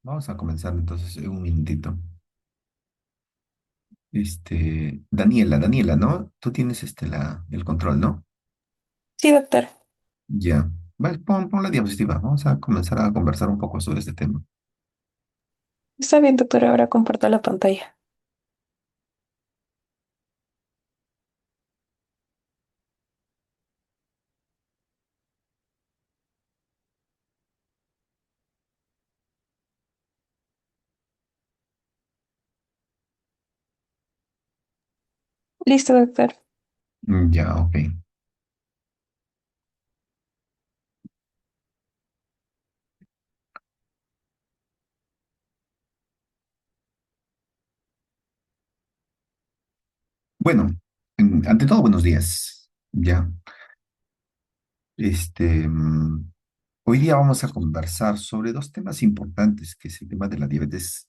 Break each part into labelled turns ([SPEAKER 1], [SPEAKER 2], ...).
[SPEAKER 1] Vamos a comenzar entonces en un minutito. Daniela, ¿no? Tú tienes el control, ¿no?
[SPEAKER 2] Sí, doctor.
[SPEAKER 1] Ya. Vale, pon la diapositiva. Vamos a comenzar a conversar un poco sobre este tema.
[SPEAKER 2] Está bien, doctor. Ahora comparto la pantalla. Listo, doctor.
[SPEAKER 1] Ya, ok. Bueno, ante todo, buenos días. Ya. Este, mm, Hoy día vamos a conversar sobre dos temas importantes, que es el tema de la diabetes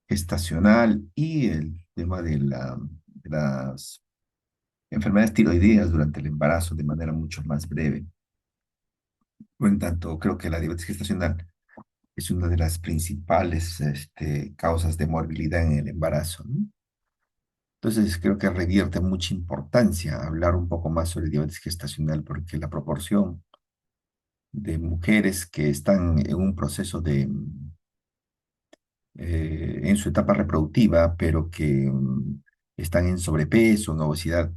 [SPEAKER 1] gestacional y el tema de las enfermedades tiroideas durante el embarazo de manera mucho más breve. Por en tanto, creo que la diabetes gestacional es una de las principales causas de morbilidad en el embarazo, ¿no? Entonces, creo que revierte mucha importancia hablar un poco más sobre diabetes gestacional porque la proporción de mujeres que están en un proceso en su etapa reproductiva, pero que están en sobrepeso, en obesidad,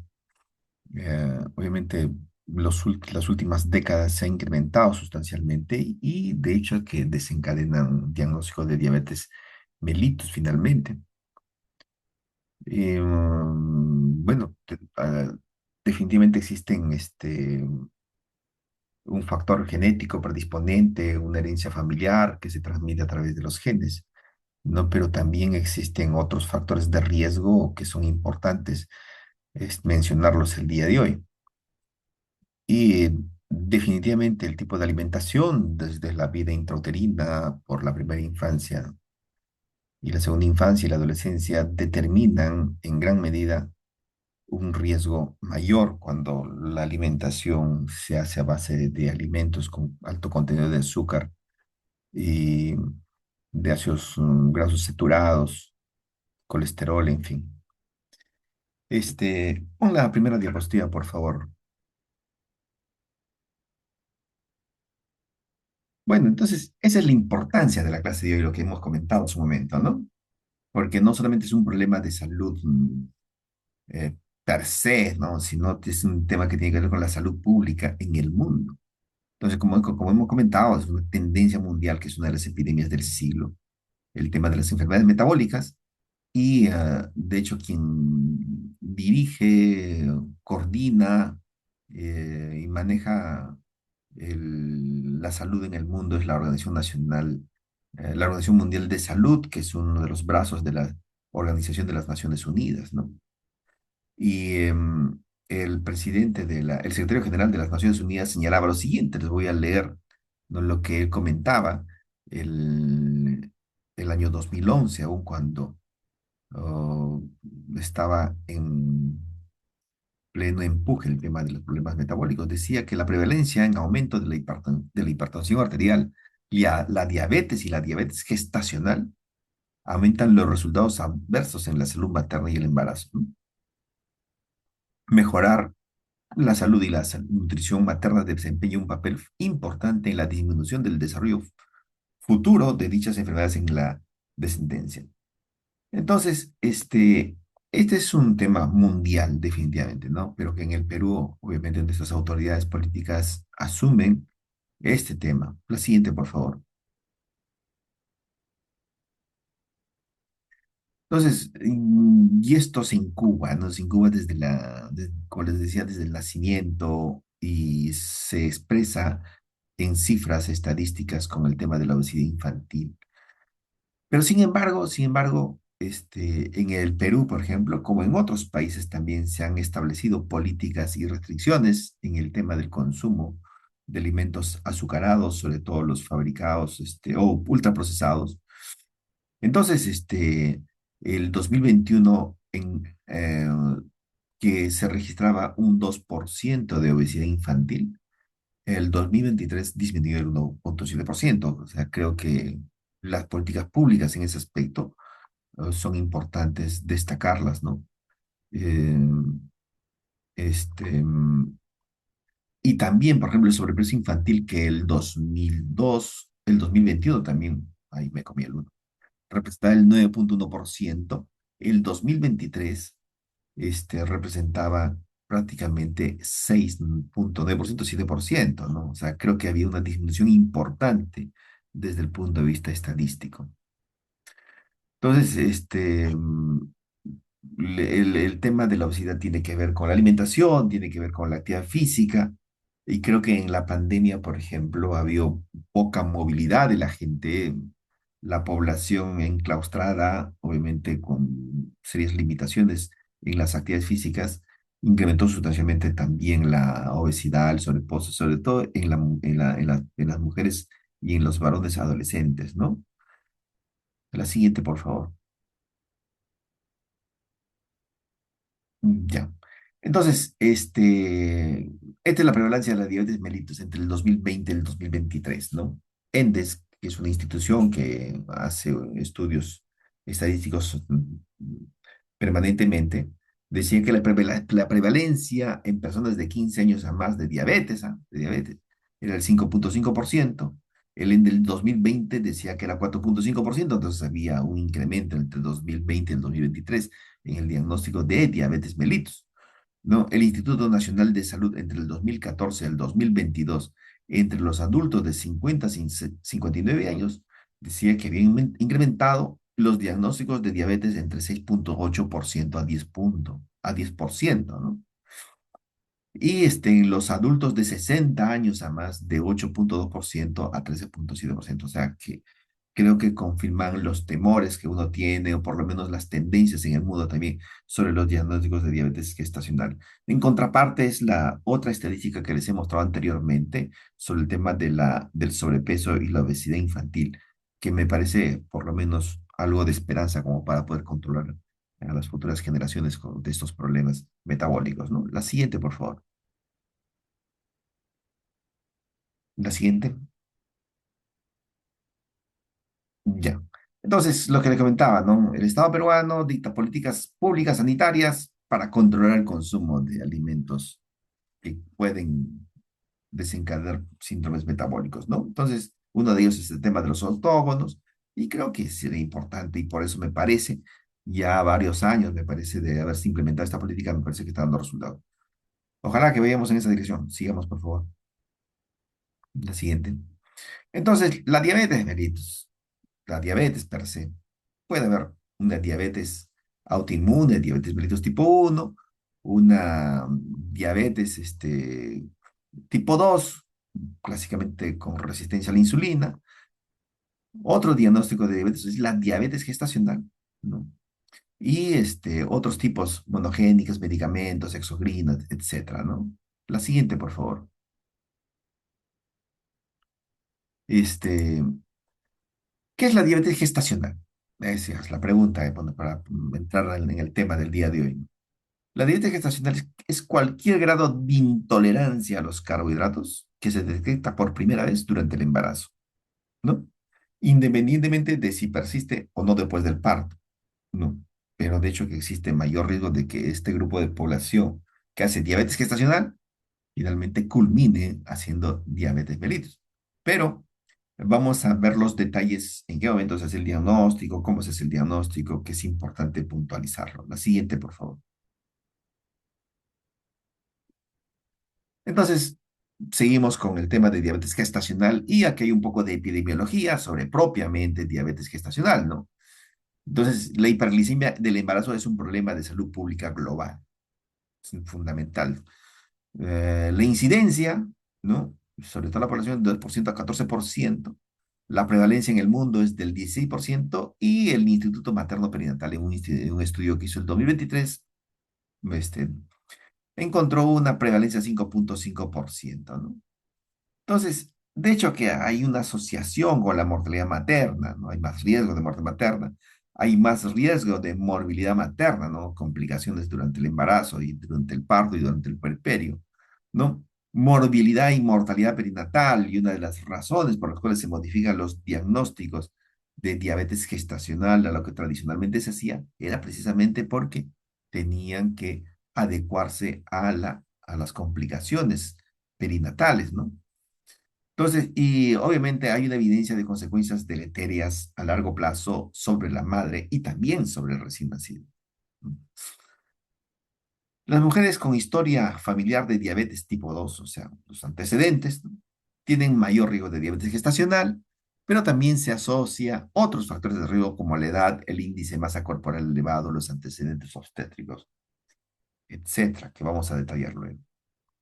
[SPEAKER 1] obviamente las últimas décadas se ha incrementado sustancialmente y de hecho que desencadenan un diagnóstico de diabetes mellitus finalmente. Bueno, definitivamente existen un factor genético predisponente, una herencia familiar que se transmite a través de los genes, ¿no? Pero también existen otros factores de riesgo que son importantes mencionarlos el día de hoy. Y definitivamente el tipo de alimentación desde la vida intrauterina por la primera infancia y la segunda infancia y la adolescencia determinan en gran medida un riesgo mayor cuando la alimentación se hace a base de alimentos con alto contenido de azúcar y de ácidos grasos saturados, colesterol, en fin. Pon la primera diapositiva, por favor. Bueno, entonces, esa es la importancia de la clase de hoy, lo que hemos comentado en su momento, ¿no? Porque no solamente es un problema de salud eh, per se, ¿no? Sino que es un tema que tiene que ver con la salud pública en el mundo. Entonces, como hemos comentado, es una tendencia mundial que es una de las epidemias del siglo, el tema de las enfermedades metabólicas, y de hecho quien dirige, coordina y maneja la salud en el mundo es la Organización Nacional, la Organización Mundial de Salud, que es uno de los brazos de la Organización de las Naciones Unidas, ¿no? Y el presidente el secretario general de las Naciones Unidas señalaba lo siguiente, les voy a leer, ¿no?, lo que él comentaba el, el año 2011, aún cuando oh, estaba en pleno empuje el tema de los problemas metabólicos. Decía que la prevalencia en aumento de de la hipertensión arterial y la diabetes gestacional aumentan los resultados adversos en la salud materna y el embarazo, ¿no? Mejorar la salud y la nutrición materna desempeña un papel importante en la disminución del desarrollo futuro de dichas enfermedades en la descendencia. Entonces, este es un tema mundial, definitivamente, ¿no? Pero que en el Perú, obviamente, nuestras autoridades políticas asumen este tema. La siguiente, por favor. Entonces, y esto se incuba, ¿no? Se incuba como les decía, desde el nacimiento y se expresa en cifras estadísticas con el tema de la obesidad infantil. Pero sin embargo, en el Perú, por ejemplo, como en otros países también se han establecido políticas y restricciones en el tema del consumo de alimentos azucarados, sobre todo los fabricados, o ultraprocesados. Entonces, el 2021, que se registraba un 2% de obesidad infantil, el 2023 disminuyó el 1,7%. O sea, creo que las políticas públicas en ese aspecto son importantes destacarlas, ¿no? Eh, este, mm, y también, por ejemplo, el sobrepeso infantil que el 2002, el 2021 también, ahí me comí el uno, representaba el 9,1%. El 2023 representaba prácticamente 6,9%, 7%, ¿no? O sea, creo que había una disminución importante desde el punto de vista estadístico. Entonces, el tema de la obesidad tiene que ver con la alimentación, tiene que ver con la actividad física, y creo que en la pandemia, por ejemplo, ha habido poca movilidad de la gente, la población enclaustrada, obviamente con serias limitaciones en las actividades físicas, incrementó sustancialmente también la obesidad, el sobrepeso, sobre todo en las mujeres y en los varones adolescentes, ¿no? La siguiente, por favor. Ya. Entonces, esta es la prevalencia de la diabetes mellitus entre el 2020 y el 2023, ¿no? ENDES, que es una institución que hace estudios estadísticos permanentemente, decía que la prevalencia en personas de 15 años a más de diabetes era el 5,5%. El en del 2020 decía que era 4,5%, entonces había un incremento entre el 2020 y el 2023 en el diagnóstico de diabetes mellitus, ¿no? El Instituto Nacional de Salud entre el 2014 y el 2022, entre los adultos de 50 a 59 años, decía que había incrementado los diagnósticos de diabetes entre 6,8% a 10%, ¿no? Y en los adultos de 60 años a más, de 8,2% a 13,7%. O sea que creo que confirman los temores que uno tiene, o por lo menos las tendencias en el mundo también sobre los diagnósticos de diabetes gestacional. En contraparte es la otra estadística que les he mostrado anteriormente sobre el tema del sobrepeso y la obesidad infantil, que me parece por lo menos algo de esperanza como para poder controlar a las futuras generaciones de estos problemas metabólicos, ¿no? La siguiente, por favor. La siguiente. Ya. Entonces, lo que le comentaba, ¿no? El Estado peruano dicta políticas públicas sanitarias para controlar el consumo de alimentos que pueden desencadenar síndromes metabólicos, ¿no? Entonces, uno de ellos es el tema de los autógonos, y creo que sería importante, y por eso me parece, ya varios años, me parece, de haberse implementado esta política, me parece que está dando resultados. Ojalá que vayamos en esa dirección. Sigamos, por favor. La siguiente. Entonces, la diabetes mellitus, la diabetes per se. Puede haber una diabetes autoinmune, diabetes mellitus tipo 1, una diabetes tipo 2, clásicamente con resistencia a la insulina. Otro diagnóstico de diabetes es la diabetes gestacional, ¿no? Y otros tipos monogénicos, medicamentos, exocrinas, etcétera, ¿no? La siguiente, por favor. Este, ¿Qué es la diabetes gestacional? Esa es la pregunta, bueno, para entrar en el tema del día de hoy. La diabetes gestacional es cualquier grado de intolerancia a los carbohidratos que se detecta por primera vez durante el embarazo, ¿no? Independientemente de si persiste o no después del parto, ¿no? Pero de hecho que existe mayor riesgo de que este grupo de población que hace diabetes gestacional finalmente culmine haciendo diabetes mellitus. Pero vamos a ver los detalles, en qué momento se hace el diagnóstico, cómo se hace el diagnóstico, que es importante puntualizarlo. La siguiente, por favor. Entonces, seguimos con el tema de diabetes gestacional, y aquí hay un poco de epidemiología sobre propiamente diabetes gestacional, ¿no? Entonces, la hiperglicemia del embarazo es un problema de salud pública global, es fundamental. La incidencia, ¿no? Sobre todo la población, de 2% a 14%. La prevalencia en el mundo es del 16%, y el Instituto Materno Perinatal, en un estudio que hizo el 2023, este, encontró una prevalencia de 5,5%, ¿no? Entonces, de hecho que hay una asociación con la mortalidad materna, ¿no? Hay más riesgo de muerte materna, hay más riesgo de morbilidad materna, ¿no? Complicaciones durante el embarazo y durante el parto y durante el puerperio, ¿no? Morbilidad y mortalidad perinatal, y una de las razones por las cuales se modifican los diagnósticos de diabetes gestacional a lo que tradicionalmente se hacía, era precisamente porque tenían que adecuarse a las complicaciones perinatales, ¿no? Entonces, y obviamente hay una evidencia de consecuencias deleterias a largo plazo sobre la madre y también sobre el recién nacido, ¿no? Las mujeres con historia familiar de diabetes tipo 2, o sea, los antecedentes, ¿no? Tienen mayor riesgo de diabetes gestacional, pero también se asocia otros factores de riesgo como la edad, el índice de masa corporal elevado, los antecedentes obstétricos, etcétera, que vamos a detallar luego.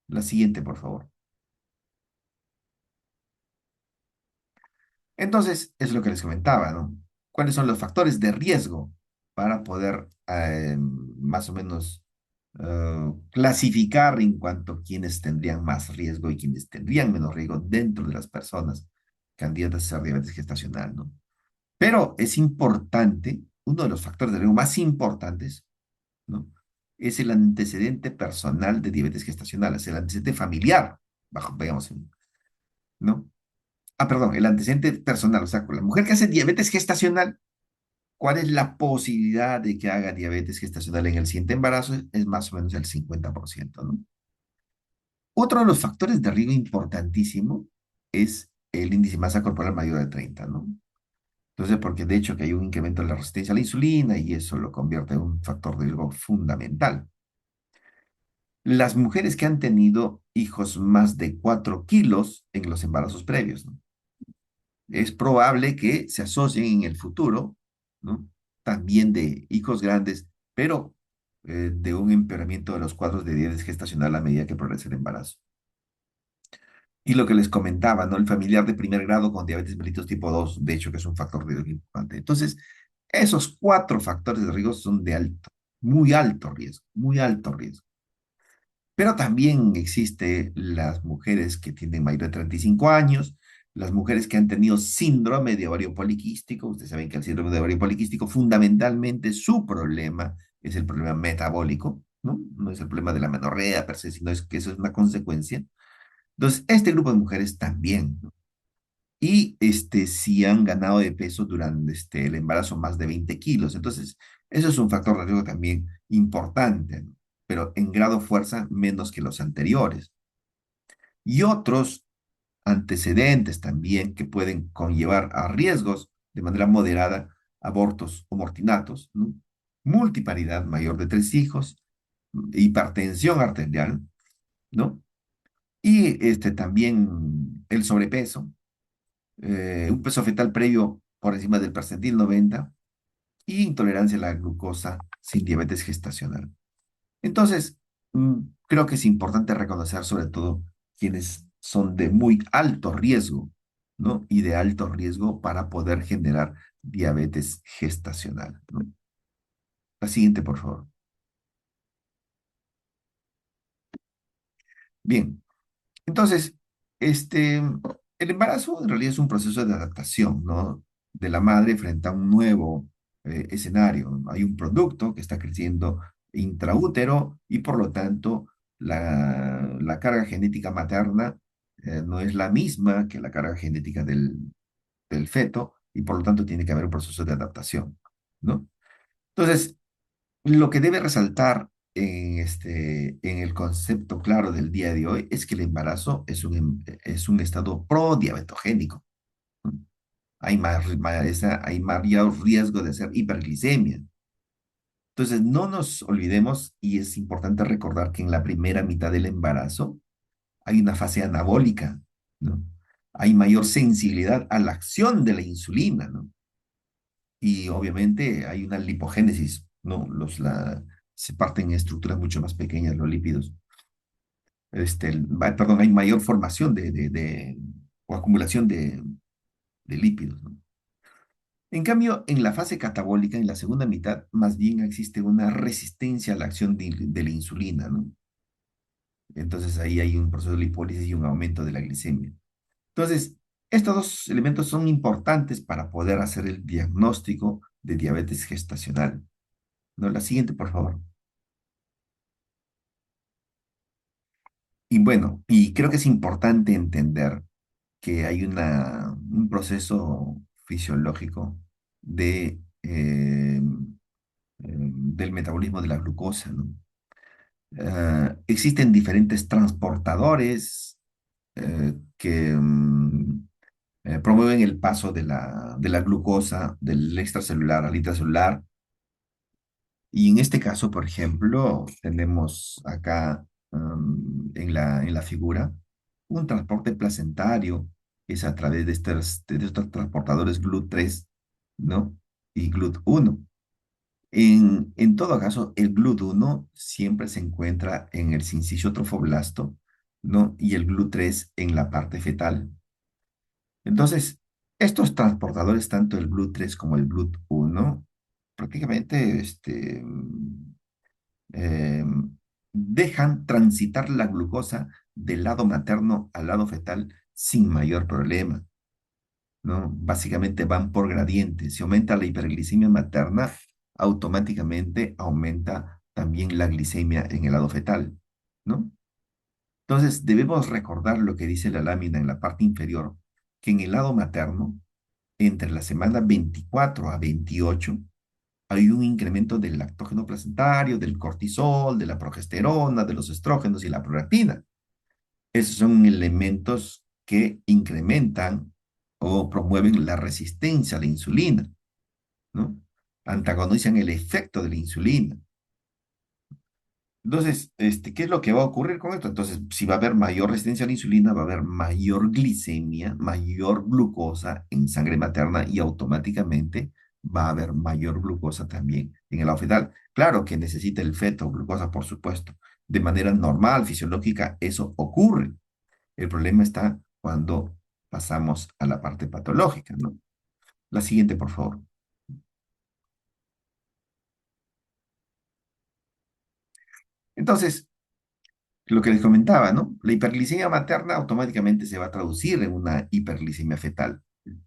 [SPEAKER 1] La siguiente, por favor. Entonces, es lo que les comentaba, ¿no? ¿Cuáles son los factores de riesgo para poder más o menos clasificar en cuanto a quienes tendrían más riesgo y quienes tendrían menos riesgo dentro de las personas candidatas a ser diabetes gestacional, ¿no? Pero es importante, uno de los factores de riesgo más importantes, ¿no? Es el antecedente personal de diabetes gestacional, es el antecedente familiar, bajo, digamos, ¿no? Ah, perdón, el antecedente personal, o sea, con la mujer que hace diabetes gestacional, ¿cuál es la posibilidad de que haga diabetes gestacional en el siguiente embarazo? Es más o menos el 50%, ¿no? Otro de los factores de riesgo importantísimo es el índice de masa corporal mayor de 30, ¿no? Entonces, porque de hecho que hay un incremento en la resistencia a la insulina y eso lo convierte en un factor de riesgo fundamental. Las mujeres que han tenido hijos más de 4 kilos en los embarazos previos, ¿no? Es probable que se asocien en el futuro, ¿no? También de hijos grandes, pero de un empeoramiento de los cuadros de diabetes gestacional a medida que progresa el embarazo. Y lo que les comentaba, ¿no? El familiar de primer grado con diabetes mellitus tipo 2, de hecho, que es un factor de riesgo importante. Entonces, esos cuatro factores de riesgo son de alto, muy alto riesgo, muy alto riesgo. Pero también existe las mujeres que tienen mayor de 35 años, las mujeres que han tenido síndrome de ovario poliquístico. Ustedes saben que el síndrome de ovario poliquístico, fundamentalmente su problema es el problema metabólico, ¿no? No es el problema de la menorrea per se, sino es que eso es una consecuencia. Entonces, este grupo de mujeres también, ¿no? Y si han ganado de peso durante el embarazo más de 20 kilos. Entonces, eso es un factor de riesgo también importante, ¿no? Pero en grado fuerza menos que los anteriores. Y otros antecedentes también que pueden conllevar a riesgos de manera moderada, abortos o mortinatos, ¿no? Multiparidad mayor de 3 hijos, hipertensión arterial, ¿no? Y también el sobrepeso, un peso fetal previo por encima del percentil 90 y intolerancia a la glucosa sin diabetes gestacional. Entonces, creo que es importante reconocer sobre todo quienes son de muy alto riesgo, ¿no? Y de alto riesgo para poder generar diabetes gestacional, ¿no? La siguiente, por favor. Bien, entonces, el embarazo en realidad es un proceso de adaptación, ¿no? De la madre frente a un nuevo escenario. Hay un producto que está creciendo intraútero y por lo tanto la carga genética materna no es la misma que la carga genética del feto y por lo tanto tiene que haber un proceso de adaptación, ¿no? Entonces, lo que debe resaltar en el concepto claro del día de hoy es que el embarazo es un estado prodiabetogénico, ¿no? Hay mayor riesgo de hacer hiperglicemia. Entonces, no nos olvidemos, y es importante recordar que en la primera mitad del embarazo hay una fase anabólica, ¿no? Hay mayor sensibilidad a la acción de la insulina, ¿no? Y obviamente hay una lipogénesis, ¿no? Se parten en estructuras mucho más pequeñas los lípidos. Perdón, hay mayor formación o acumulación de lípidos, ¿no? En cambio, en la fase catabólica, en la segunda mitad, más bien existe una resistencia a la acción de la insulina, ¿no? Entonces ahí hay un proceso de lipólisis y un aumento de la glicemia. Entonces, estos dos elementos son importantes para poder hacer el diagnóstico de diabetes gestacional, ¿no? La siguiente, por favor. Y bueno, y creo que es importante entender que hay un proceso fisiológico de, del metabolismo de la glucosa, ¿no? Existen diferentes transportadores que promueven el paso de la glucosa del extracelular al intracelular. Y en este caso, por ejemplo, tenemos acá en la figura un transporte placentario, que es a través de estos transportadores GLUT3, ¿no? Y GLUT1. En todo caso, el GLUT1 siempre se encuentra en el sincicio trofoblasto, ¿no? Y el GLUT3 en la parte fetal. Entonces, estos transportadores, tanto el GLUT3 como el GLUT1, prácticamente eh, dejan transitar la glucosa del lado materno al lado fetal sin mayor problema, ¿no? Básicamente van por gradiente. Si aumenta la hiperglicemia materna, automáticamente aumenta también la glicemia en el lado fetal, ¿no? Entonces, debemos recordar lo que dice la lámina en la parte inferior, que en el lado materno, entre la semana 24 a 28, hay un incremento del lactógeno placentario, del cortisol, de la progesterona, de los estrógenos y la prolactina. Esos son elementos que incrementan o promueven la resistencia a la insulina, ¿no? Antagonizan el efecto de la insulina. Entonces, ¿qué es lo que va a ocurrir con esto? Entonces, si va a haber mayor resistencia a la insulina, va a haber mayor glicemia, mayor glucosa en sangre materna y automáticamente va a haber mayor glucosa también en el lado fetal. Claro que necesita el feto glucosa, por supuesto. De manera normal, fisiológica, eso ocurre. El problema está cuando pasamos a la parte patológica, ¿no? La siguiente, por favor. Entonces, lo que les comentaba, ¿no? La hiperglicemia materna automáticamente se va a traducir en una hiperglicemia fetal,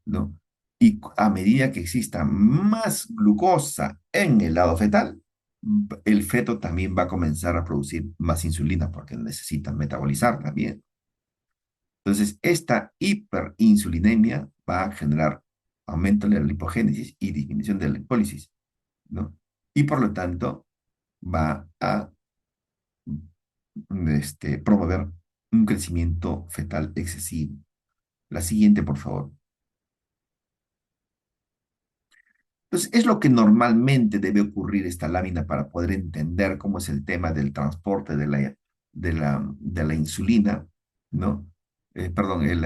[SPEAKER 1] ¿no? Y a medida que exista más glucosa en el lado fetal, el feto también va a comenzar a producir más insulina porque necesita metabolizar también. Entonces, esta hiperinsulinemia va a generar aumento de la lipogénesis y disminución de la lipólisis, ¿no? Y por lo tanto, va a promover un crecimiento fetal excesivo. La siguiente, por favor. Entonces, es lo que normalmente debe ocurrir esta lámina para poder entender cómo es el tema del transporte de la insulina, ¿no? Perdón,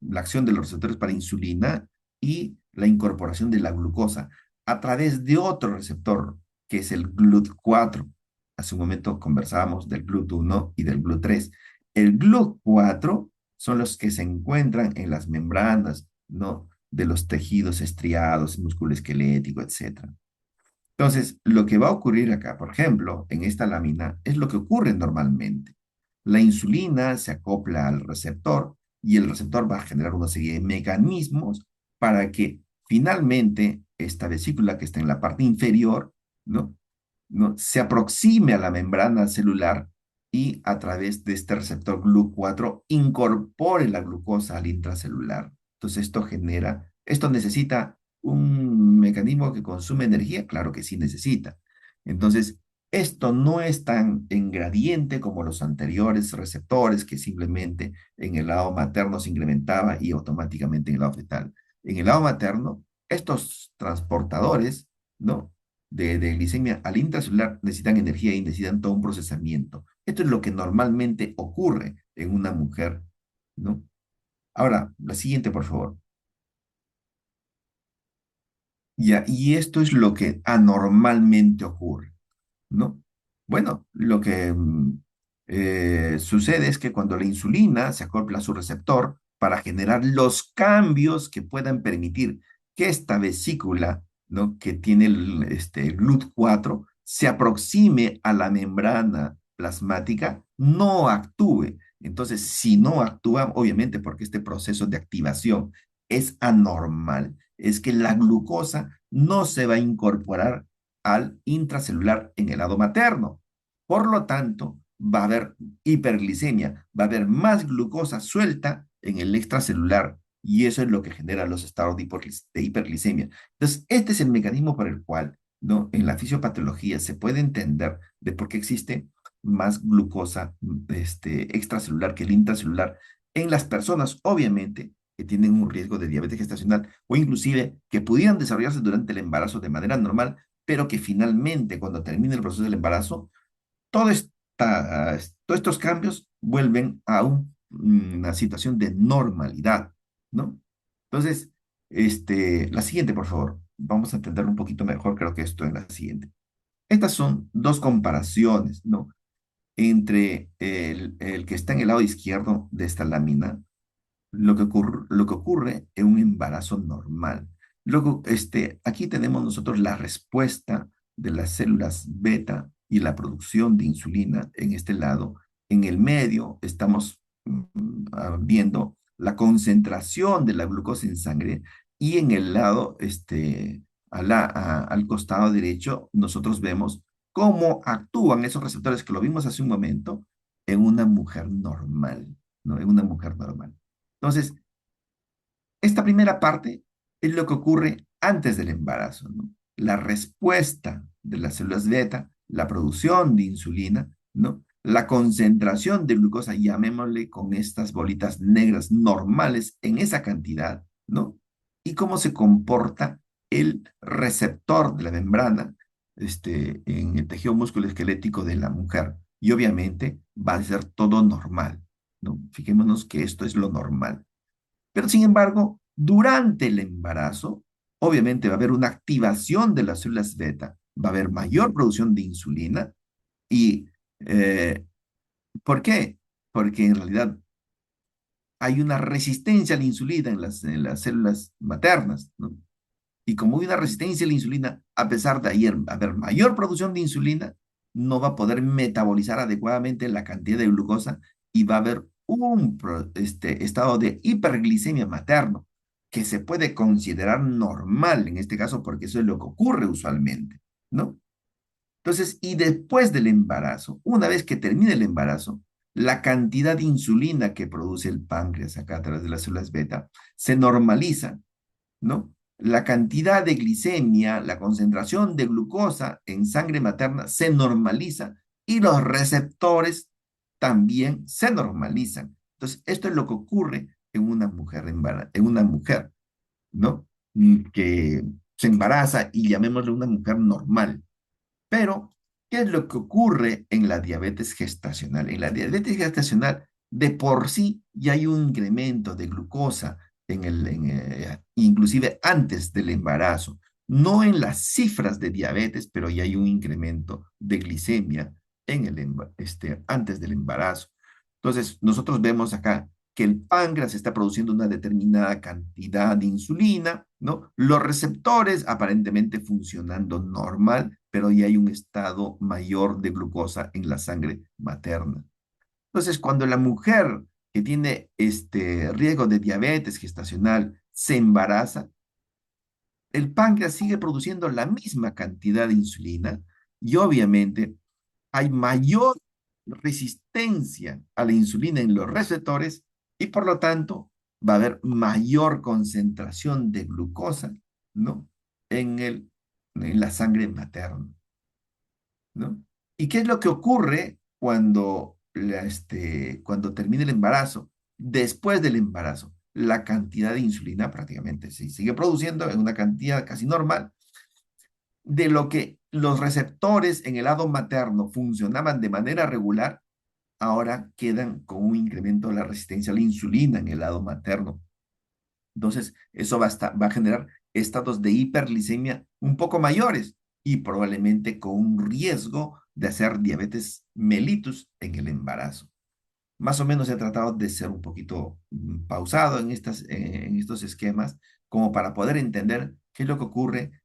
[SPEAKER 1] la acción de los receptores para insulina y la incorporación de la glucosa a través de otro receptor, que es el GLUT4. Hace un momento conversábamos del GLUT1 y del GLUT3. El GLUT4 son los que se encuentran en las membranas, ¿no? De los tejidos estriados, músculo esquelético, etcétera. Entonces, lo que va a ocurrir acá, por ejemplo, en esta lámina, es lo que ocurre normalmente. La insulina se acopla al receptor y el receptor va a generar una serie de mecanismos para que finalmente esta vesícula que está en la parte inferior, ¿no? ¿no? Se aproxime a la membrana celular y a través de este receptor GLUT4 incorpore la glucosa al intracelular. Entonces esto necesita un mecanismo que consume energía, claro que sí necesita. Entonces, esto no es tan en gradiente como los anteriores receptores que simplemente en el lado materno se incrementaba y automáticamente en el lado fetal. En el lado materno, estos transportadores, ¿no? de glicemia al intracelular necesitan energía y necesitan todo un procesamiento. Esto es lo que normalmente ocurre en una mujer, ¿no? Ahora, la siguiente, por favor. Ya, y esto es lo que anormalmente ocurre, ¿no? Bueno, lo que sucede es que cuando la insulina se acopla a su receptor para generar los cambios que puedan permitir que esta vesícula, ¿no? que tiene el GLUT4 se aproxime a la membrana plasmática, no actúe. Entonces, si no actúa, obviamente porque este proceso de activación es anormal, es que la glucosa no se va a incorporar al intracelular en el lado materno. Por lo tanto, va a haber hiperglicemia, va a haber más glucosa suelta en el extracelular y eso es lo que genera los estados de hiperglicemia. Entonces, este es el mecanismo por el cual, ¿no? En la fisiopatología se puede entender de por qué existe más glucosa extracelular que el intracelular en las personas, obviamente, que tienen un riesgo de diabetes gestacional o inclusive que pudieran desarrollarse durante el embarazo de manera normal, pero que finalmente cuando termine el proceso del embarazo, todo todos estos cambios vuelven a una situación de normalidad, ¿no? Entonces, la siguiente, por favor. Vamos a entenderlo un poquito mejor, creo que esto es la siguiente. Estas son dos comparaciones, ¿no? Entre el que está en el lado izquierdo de esta lámina lo que ocurre en un embarazo normal. Luego, aquí tenemos nosotros la respuesta de las células beta y la producción de insulina en este lado. En el medio estamos viendo la concentración de la glucosa en sangre y en el lado, al costado derecho, nosotros vemos cómo actúan esos receptores que lo vimos hace un momento en una mujer normal, ¿no? En una mujer normal. Entonces, esta primera parte es lo que ocurre antes del embarazo, ¿no? La respuesta de las células beta, la producción de insulina, ¿no? La concentración de glucosa, llamémosle con estas bolitas negras normales en esa cantidad, ¿no? Y cómo se comporta el receptor de la membrana en el tejido musculoesquelético de la mujer. Y obviamente va a ser todo normal, ¿no? Fijémonos que esto es lo normal. Pero sin embargo, durante el embarazo, obviamente va a haber una activación de las células beta, va a haber mayor producción de insulina. ¿Y por qué? Porque en realidad hay una resistencia a la insulina en las células maternas, ¿no? Y como hay una resistencia a la insulina, a pesar de haber mayor producción de insulina, no va a poder metabolizar adecuadamente la cantidad de glucosa y va a haber un estado de hiperglicemia materno que se puede considerar normal en este caso porque eso es lo que ocurre usualmente, ¿no? Entonces, y después del embarazo, una vez que termine el embarazo, la cantidad de insulina que produce el páncreas acá a través de las células beta se normaliza, ¿no? La cantidad de glicemia, la concentración de glucosa en sangre materna se normaliza y los receptores también se normalizan. Entonces, esto es lo que ocurre en una mujer, en una mujer, ¿no? Que se embaraza y llamémosle una mujer normal. Pero, ¿qué es lo que ocurre en la diabetes gestacional? En la diabetes gestacional, de por sí ya hay un incremento de glucosa inclusive antes del embarazo. No en las cifras de diabetes, pero ya hay un incremento de glicemia antes del embarazo. Entonces, nosotros vemos acá que el páncreas está produciendo una determinada cantidad de insulina, ¿no? Los receptores aparentemente funcionando normal, pero ya hay un estado mayor de glucosa en la sangre materna. Entonces, cuando la mujer que tiene este riesgo de diabetes gestacional se embaraza, el páncreas sigue produciendo la misma cantidad de insulina y obviamente hay mayor resistencia a la insulina en los receptores y por lo tanto va a haber mayor concentración de glucosa, ¿no? En en la sangre materna, ¿no? ¿Y qué es lo que ocurre cuando, cuando termina el embarazo? Después del embarazo, la cantidad de insulina prácticamente se sigue produciendo en una cantidad casi normal, de lo que los receptores en el lado materno funcionaban de manera regular, ahora quedan con un incremento de la resistencia a la insulina en el lado materno. Entonces, eso va a generar estados de hiperglicemia un poco mayores y probablemente con un riesgo de hacer diabetes mellitus en el embarazo. Más o menos he tratado de ser un poquito pausado en estos esquemas como para poder entender qué es lo que ocurre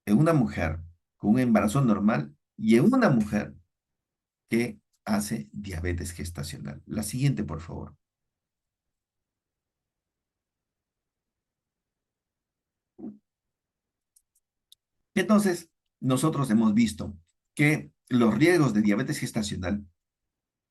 [SPEAKER 1] en una mujer con un embarazo normal y en una mujer que hace diabetes gestacional. La siguiente, por favor. Entonces, nosotros hemos visto que los riesgos de diabetes gestacional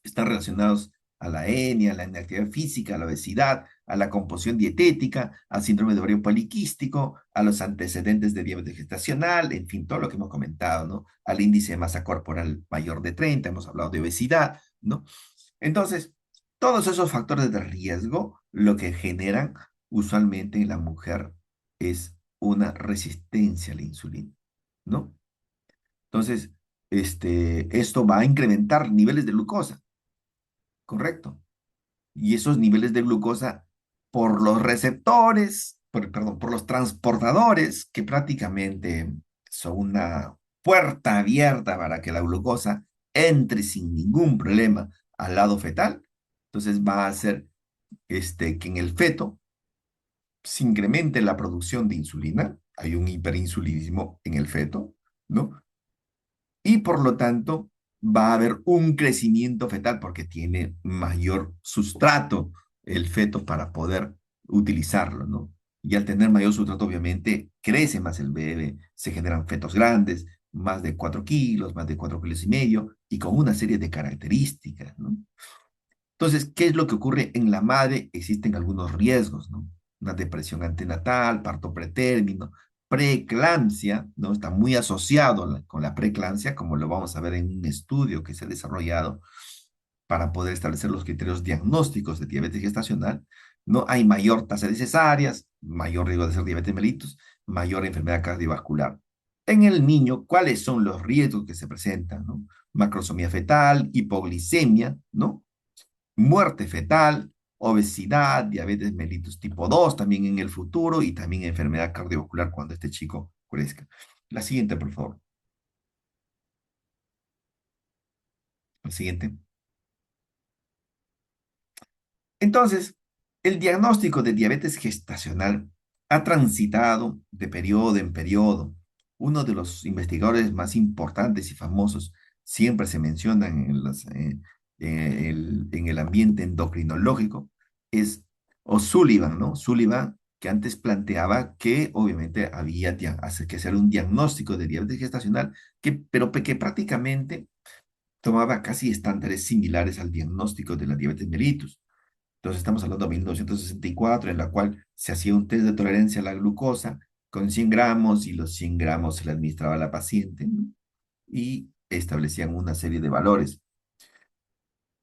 [SPEAKER 1] están relacionados a la anemia, a la inactividad física, a la obesidad, a la composición dietética, al síndrome de ovario poliquístico, a los antecedentes de diabetes gestacional, en fin, todo lo que hemos comentado, ¿no? Al índice de masa corporal mayor de 30, hemos hablado de obesidad, ¿no? Entonces, todos esos factores de riesgo lo que generan usualmente en la mujer es una resistencia a la insulina, ¿no? Entonces, esto va a incrementar niveles de glucosa, ¿correcto? Y esos niveles de glucosa por los receptores, perdón, por los transportadores, que prácticamente son una puerta abierta para que la glucosa entre sin ningún problema al lado fetal. Entonces va a hacer que en el feto se incremente la producción de insulina, hay un hiperinsulinismo en el feto, ¿no? Y por lo tanto va a haber un crecimiento fetal porque tiene mayor sustrato el feto para poder utilizarlo, ¿no? Y al tener mayor sustrato, obviamente, crece más el bebé, se generan fetos grandes, más de 4 kilos, más de 4 kilos y medio, y con una serie de características, ¿no? Entonces, ¿qué es lo que ocurre en la madre? Existen algunos riesgos, ¿no? Una depresión antenatal, parto pretérmino, preeclampsia, ¿no? Está muy asociado con la preeclampsia, como lo vamos a ver en un estudio que se ha desarrollado para poder establecer los criterios diagnósticos de diabetes gestacional, ¿no? Hay mayor tasa de cesáreas, mayor riesgo de ser diabetes mellitus, mayor enfermedad cardiovascular. En el niño, ¿cuáles son los riesgos que se presentan, ¿no? Macrosomía fetal, hipoglicemia, ¿no? Muerte fetal, obesidad, diabetes mellitus tipo 2 también en el futuro y también enfermedad cardiovascular cuando este chico crezca. La siguiente, por favor. La siguiente. Entonces, el diagnóstico de diabetes gestacional ha transitado de periodo en periodo. Uno de los investigadores más importantes y famosos siempre se mencionan en el ambiente endocrinológico es O'Sullivan, ¿no? Sullivan, que antes planteaba que obviamente había que hacer un diagnóstico de diabetes gestacional, pero que prácticamente tomaba casi estándares similares al diagnóstico de la diabetes mellitus. Entonces estamos hablando de 1964, en la cual se hacía un test de tolerancia a la glucosa con 100 gramos y los 100 gramos se le administraba a la paciente, ¿no? Y establecían una serie de valores.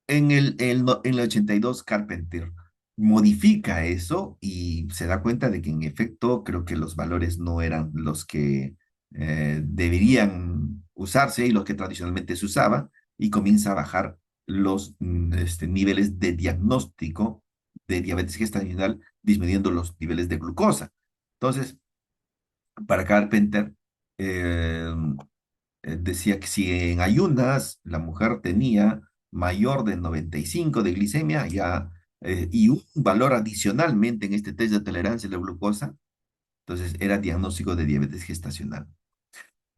[SPEAKER 1] En el 82, Carpenter modifica eso y se da cuenta de que en efecto creo que los valores no eran los que deberían usarse y los que tradicionalmente se usaban y comienza a bajar los niveles de diagnóstico de diabetes gestacional disminuyendo los niveles de glucosa. Entonces, para Carpenter, eh, decía que si en ayunas la mujer tenía mayor de 95 de glicemia ya, y un valor adicionalmente en este test de tolerancia a la glucosa, entonces era diagnóstico de diabetes gestacional.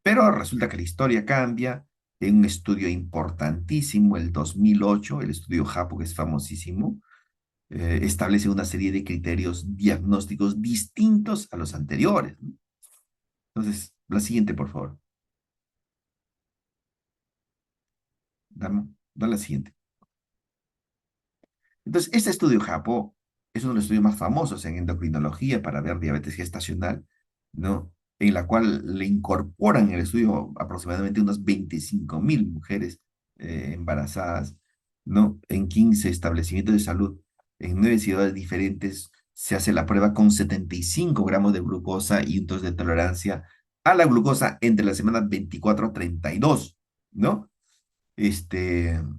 [SPEAKER 1] Pero resulta que la historia cambia en un estudio importantísimo, el 2008, el estudio JAPO, que es famosísimo, establece una serie de criterios diagnósticos distintos a los anteriores, ¿no? Entonces, la siguiente, por favor. Dame la siguiente. Entonces, este estudio JAPO es uno de los estudios más famosos en endocrinología para ver diabetes gestacional, ¿no? En la cual le incorporan en el estudio aproximadamente unas 25.000 mujeres embarazadas, ¿no? En 15 establecimientos de salud, en 9 ciudades diferentes, se hace la prueba con 75 gramos de glucosa y un test de tolerancia a la glucosa entre las semanas 24 a 32, ¿no?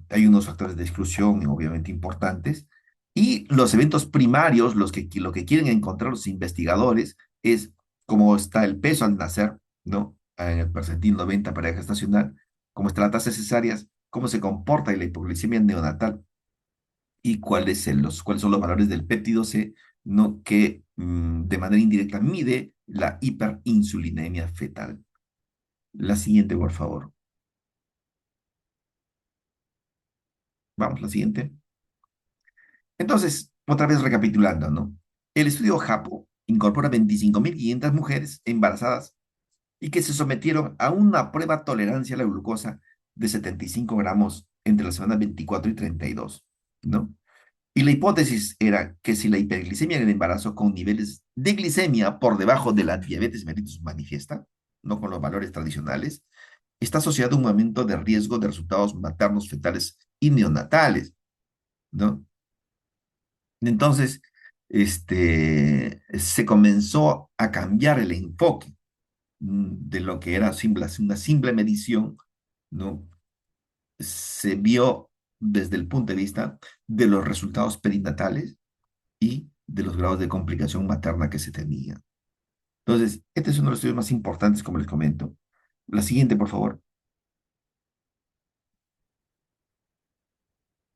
[SPEAKER 1] Hay unos factores de exclusión obviamente importantes. Y los eventos primarios, lo que quieren encontrar los investigadores es cómo está el peso al nacer, ¿no? En el percentil 90 para gestacional, cómo está la tasa de cesáreas, cómo se comporta la hipoglicemia neonatal y cuáles son los valores del péptido C, ¿no? Que de manera indirecta mide la hiperinsulinemia fetal. La siguiente, por favor. Vamos, la siguiente. Entonces, otra vez recapitulando, ¿no? El estudio JAPO incorpora 25.500 mujeres embarazadas y que se sometieron a una prueba tolerancia a la glucosa de 75 gramos entre las semanas 24 y 32, ¿no? Y la hipótesis era que si la hiperglicemia en el embarazo con niveles de glicemia por debajo de la diabetes mellitus manifiesta, no con los valores tradicionales, está asociado a un aumento de riesgo de resultados maternos, fetales y neonatales, ¿no? Entonces, se comenzó a cambiar el enfoque de lo que era una simple medición, ¿no? Se vio desde el punto de vista de los resultados perinatales y de los grados de complicación materna que se tenía. Entonces, este es uno de los estudios más importantes, como les comento. La siguiente, por favor.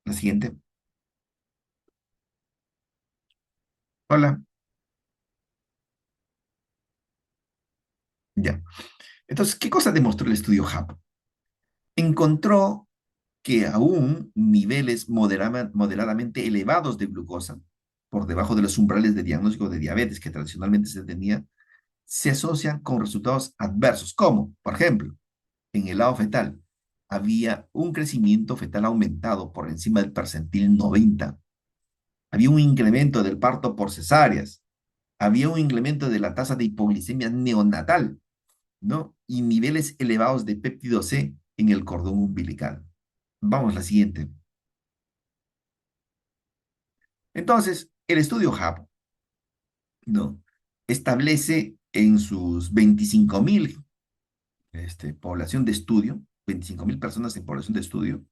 [SPEAKER 1] La siguiente. Hola. Ya. Entonces, ¿qué cosa demostró el estudio HAP? Encontró que aún niveles moderadamente elevados de glucosa, por debajo de los umbrales de diagnóstico de diabetes que tradicionalmente se tenía, se asocian con resultados adversos, como, por ejemplo, en el lado fetal, había un crecimiento fetal aumentado por encima del percentil 90, había un incremento del parto por cesáreas, había un incremento de la tasa de hipoglicemia neonatal, ¿no? Y niveles elevados de péptido C en el cordón umbilical. Vamos, la siguiente. Entonces, el estudio HAP, ¿no? Establece en sus 25.000 población de estudio, 25.000 personas en población de estudio,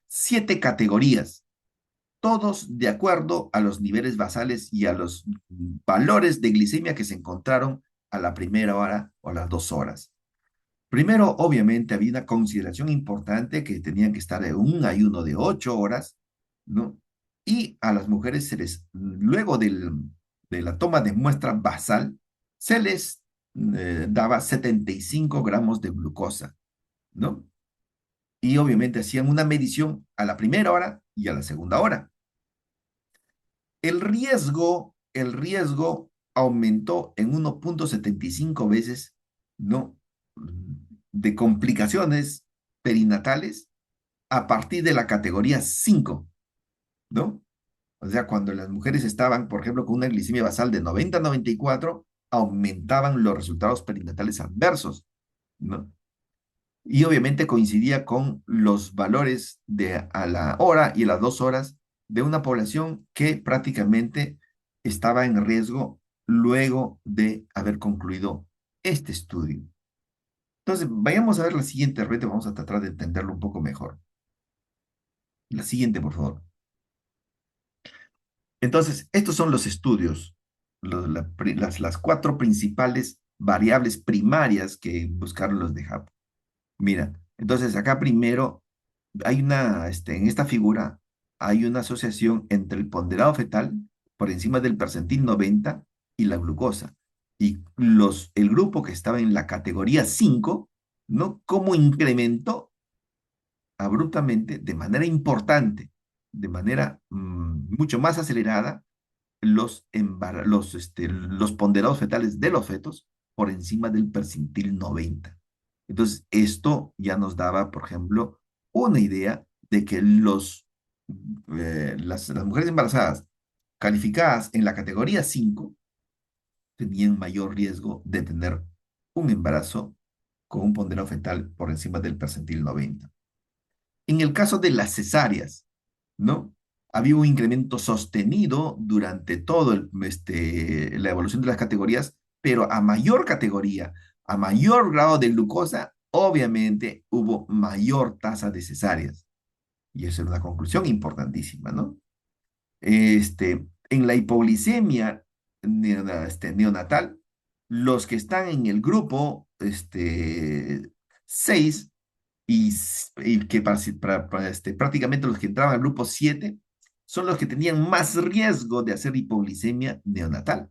[SPEAKER 1] 7 categorías, todos de acuerdo a los niveles basales y a los valores de glicemia que se encontraron a la primera hora o a las 2 horas. Primero, obviamente, había una consideración importante que tenían que estar en un ayuno de 8 horas, ¿no? Y a las mujeres luego de la toma de muestra basal, se les daba 75 gramos de glucosa, ¿no? Y obviamente hacían una medición a la primera hora y a la segunda hora. El riesgo aumentó en 1,75 veces, ¿no? De complicaciones perinatales a partir de la categoría 5, ¿no? O sea, cuando las mujeres estaban, por ejemplo, con una glicemia basal de 90 a 94, aumentaban los resultados perinatales adversos, ¿no? Y obviamente coincidía con los valores de a la hora y a las 2 horas de una población que prácticamente estaba en riesgo luego de haber concluido este estudio. Entonces, vayamos a ver la siguiente red, vamos a tratar de entenderlo un poco mejor. La siguiente, por favor. Entonces, estos son los estudios, las 4 principales variables primarias que buscaron los de HAP. Mira, entonces acá primero en esta figura hay una asociación entre el ponderado fetal por encima del percentil 90 y la glucosa. Y el grupo que estaba en la categoría 5, ¿no? ¿Cómo incrementó abruptamente, de manera importante, de manera mucho más acelerada, los ponderados fetales de los fetos por encima del percentil 90? Entonces, esto ya nos daba, por ejemplo, una idea de que las mujeres embarazadas calificadas en la categoría 5 tenían mayor riesgo de tener un embarazo con un ponderado fetal por encima del percentil 90. En el caso de las cesáreas, ¿no? Había un incremento sostenido durante todo la evolución de las categorías, pero a mayor categoría, a mayor grado de glucosa, obviamente hubo mayor tasa de cesáreas. Y esa es una conclusión importantísima, ¿no? En la hipoglicemia neonatal, los que están en el grupo 6 y que prácticamente los que entraban al grupo 7 son los que tenían más riesgo de hacer hipoglicemia neonatal.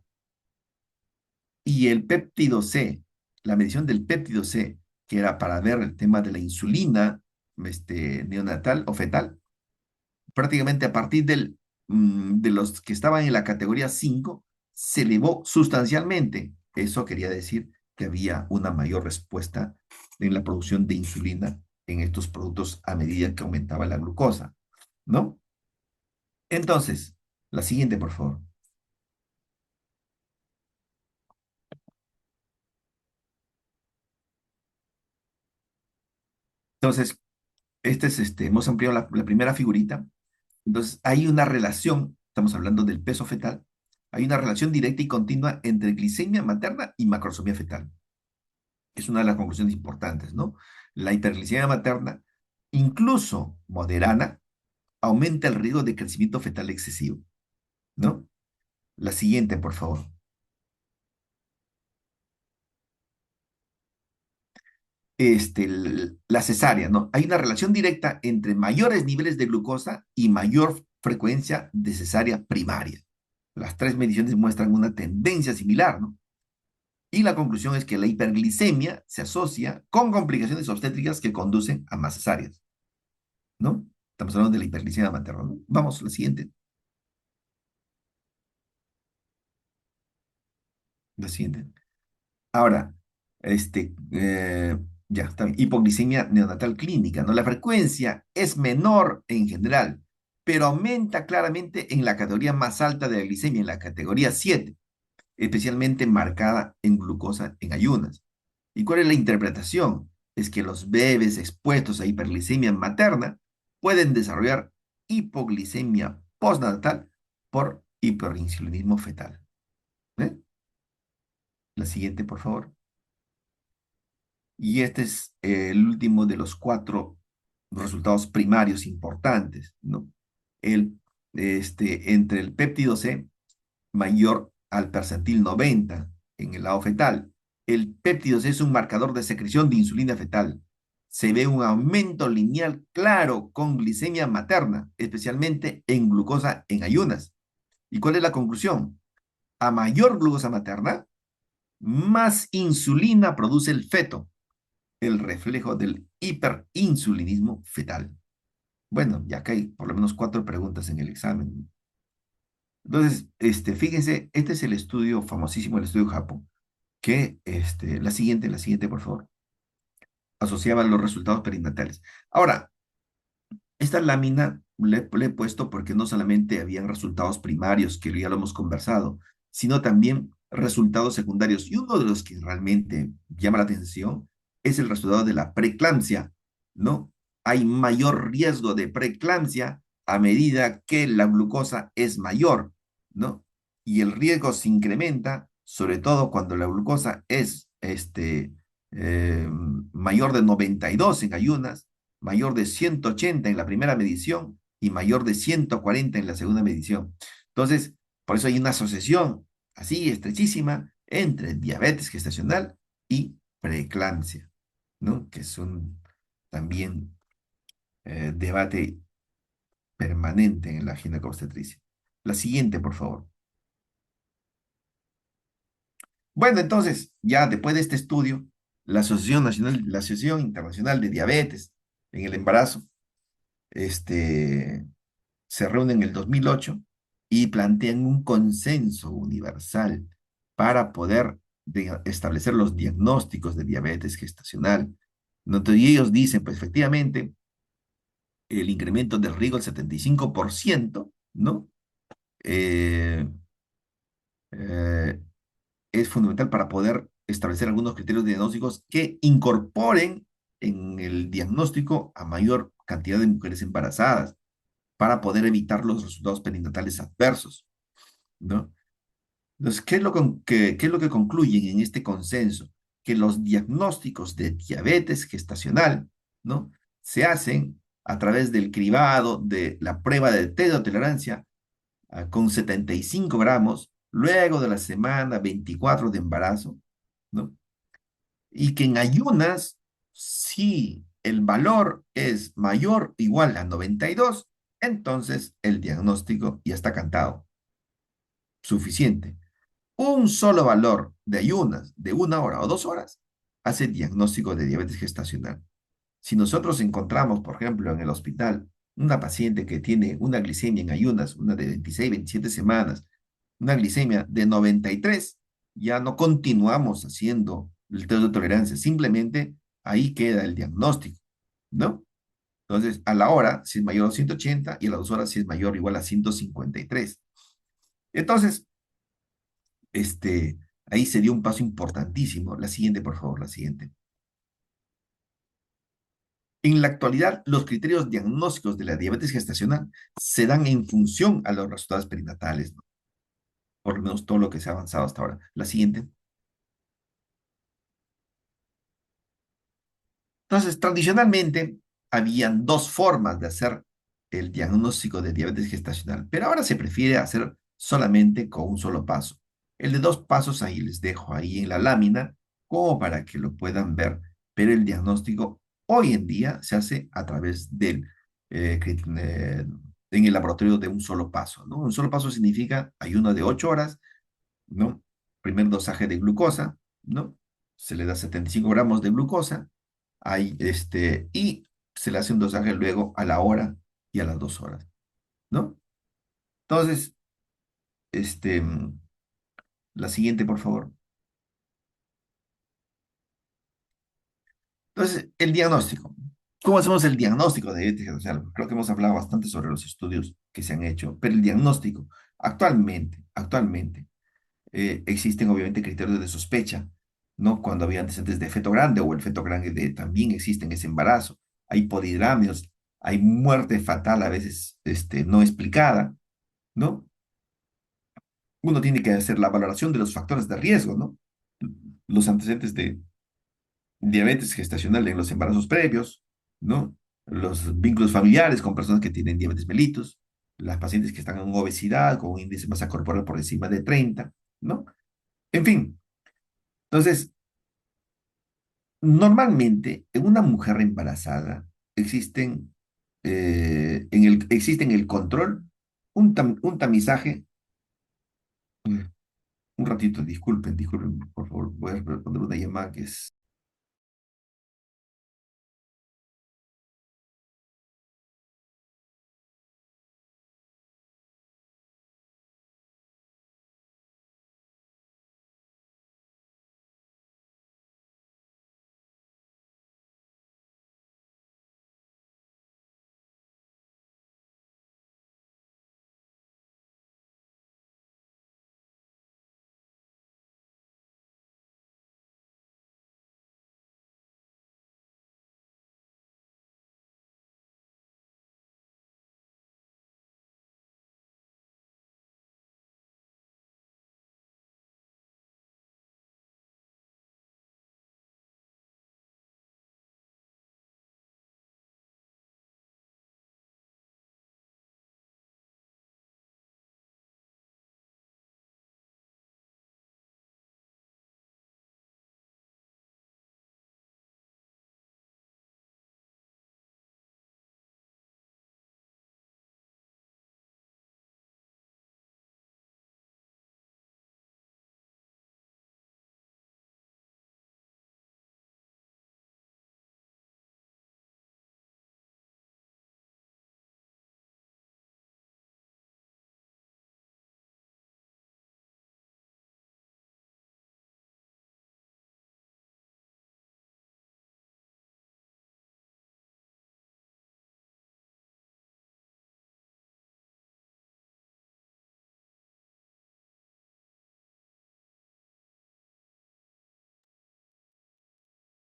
[SPEAKER 1] Y el péptido C, la medición del péptido C, que era para ver el tema de la insulina neonatal o fetal, prácticamente a partir de los que estaban en la categoría 5 se elevó sustancialmente. Eso quería decir que había una mayor respuesta en la producción de insulina en estos productos a medida que aumentaba la glucosa, ¿no? Entonces, La siguiente, por favor. Entonces, hemos ampliado la primera figurita. Entonces, hay una relación, estamos hablando del peso fetal, hay una relación directa y continua entre glicemia materna y macrosomía fetal. Es una de las conclusiones importantes, ¿no? La hiperglicemia materna, incluso moderada, aumenta el riesgo de crecimiento fetal excesivo, ¿no? La siguiente, por favor. La cesárea, ¿no? Hay una relación directa entre mayores niveles de glucosa y mayor frecuencia de cesárea primaria. Las tres mediciones muestran una tendencia similar, ¿no? Y la conclusión es que la hiperglicemia se asocia con complicaciones obstétricas que conducen a más cesáreas, ¿no? Estamos hablando de la hiperglicemia materna, ¿no? Vamos, la siguiente. Ahora, ya, está bien. Hipoglicemia neonatal clínica, ¿no? La frecuencia es menor en general, pero aumenta claramente en la categoría más alta de la glicemia, en la categoría 7, especialmente marcada en glucosa en ayunas. ¿Y cuál es la interpretación? Es que los bebés expuestos a hiperglicemia materna pueden desarrollar hipoglicemia postnatal por hiperinsulinismo fetal. ¿Eh? La siguiente, por favor. Y este es el último de los cuatro resultados primarios importantes, ¿no? El, entre el péptido C mayor al percentil 90 en el lado fetal. El péptido C es un marcador de secreción de insulina fetal. Se ve un aumento lineal claro con glicemia materna, especialmente en glucosa en ayunas. ¿Y cuál es la conclusión? A mayor glucosa materna, más insulina produce el feto, el reflejo del hiperinsulinismo fetal. Bueno, ya que hay por lo menos cuatro preguntas en el examen. Entonces, fíjense, este es el estudio famosísimo, el estudio Japón, que, la siguiente, por favor, asociaba los resultados perinatales. Ahora, esta lámina le he puesto porque no solamente habían resultados primarios, que ya lo hemos conversado, sino también resultados secundarios. Y uno de los que realmente llama la atención es el resultado de la preeclampsia, ¿no? Hay mayor riesgo de preeclampsia a medida que la glucosa es mayor, ¿no? Y el riesgo se incrementa, sobre todo cuando la glucosa es eh, mayor de 92 en ayunas, mayor de 180 en la primera medición y mayor de 140 en la segunda medición. Entonces, por eso hay una asociación así estrechísima entre diabetes gestacional y preeclampsia, ¿no? Que es un también debate permanente en la ginecobstetricia. La siguiente, por favor. Bueno, entonces, ya después de este estudio, la Asociación Internacional de Diabetes en el Embarazo, este, se reúnen en el 2008 y plantean un consenso universal para poder establecer los diagnósticos de diabetes gestacional. ¿No? Y ellos dicen, pues efectivamente, el incremento del riesgo del 75%, ¿no? Eh, eh, es fundamental para poder establecer algunos criterios diagnósticos que incorporen en el diagnóstico a mayor cantidad de mujeres embarazadas para poder evitar los resultados perinatales adversos, ¿no? Entonces, qué es lo que concluyen en este consenso? Que los diagnósticos de diabetes gestacional, ¿no? Se hacen a través del cribado de la prueba de test de tolerancia con 75 gramos luego de la semana 24 de embarazo, ¿no? Y que en ayunas, si el valor es mayor o igual a 92, entonces el diagnóstico ya está cantado, suficiente. Un solo valor de ayunas de 1 hora o 2 horas hace diagnóstico de diabetes gestacional. Si nosotros encontramos, por ejemplo, en el hospital, una paciente que tiene una glicemia en ayunas, una de 26, 27 semanas, una glicemia de 93, ya no continuamos haciendo el test de tolerancia, simplemente ahí queda el diagnóstico, ¿no? Entonces, a la hora, si es mayor a 180 y a las 2 horas, si es mayor o igual a 153. Entonces, este, ahí se dio un paso importantísimo. La siguiente, por favor, la siguiente. En la actualidad, los criterios diagnósticos de la diabetes gestacional se dan en función a los resultados perinatales, ¿no? Por lo menos todo lo que se ha avanzado hasta ahora. La siguiente. Entonces, tradicionalmente, habían dos formas de hacer el diagnóstico de diabetes gestacional, pero ahora se prefiere hacer solamente con un solo paso. El de dos pasos ahí les dejo ahí en la lámina como para que lo puedan ver, pero el diagnóstico hoy en día se hace a través en el laboratorio de un solo paso, ¿no? Un solo paso significa ayuno de 8 horas, ¿no? Primer dosaje de glucosa, ¿no? Se le da 75 gramos de glucosa, y se le hace un dosaje luego a la hora y a las 2 horas, ¿no? Entonces, este, la siguiente, por favor. Entonces, el diagnóstico. ¿Cómo hacemos el diagnóstico de diabetes gestacional? Creo que hemos hablado bastante sobre los estudios que se han hecho, pero el diagnóstico, actualmente, existen obviamente criterios de sospecha, ¿no? Cuando había antecedentes de feto grande o el feto grande también existe en ese embarazo. Hay polidramios, hay muerte fatal a veces no explicada, ¿no? Uno tiene que hacer la valoración de los factores de riesgo, ¿no? Los antecedentes de diabetes gestacional en los embarazos previos, ¿no? Los vínculos familiares con personas que tienen diabetes mellitus, las pacientes que están en obesidad con un índice de masa corporal por encima de 30, ¿no? En fin, entonces, normalmente en una mujer embarazada existe en el control un tamizaje. Un ratito, disculpen, por favor, voy a responder una llamada que es...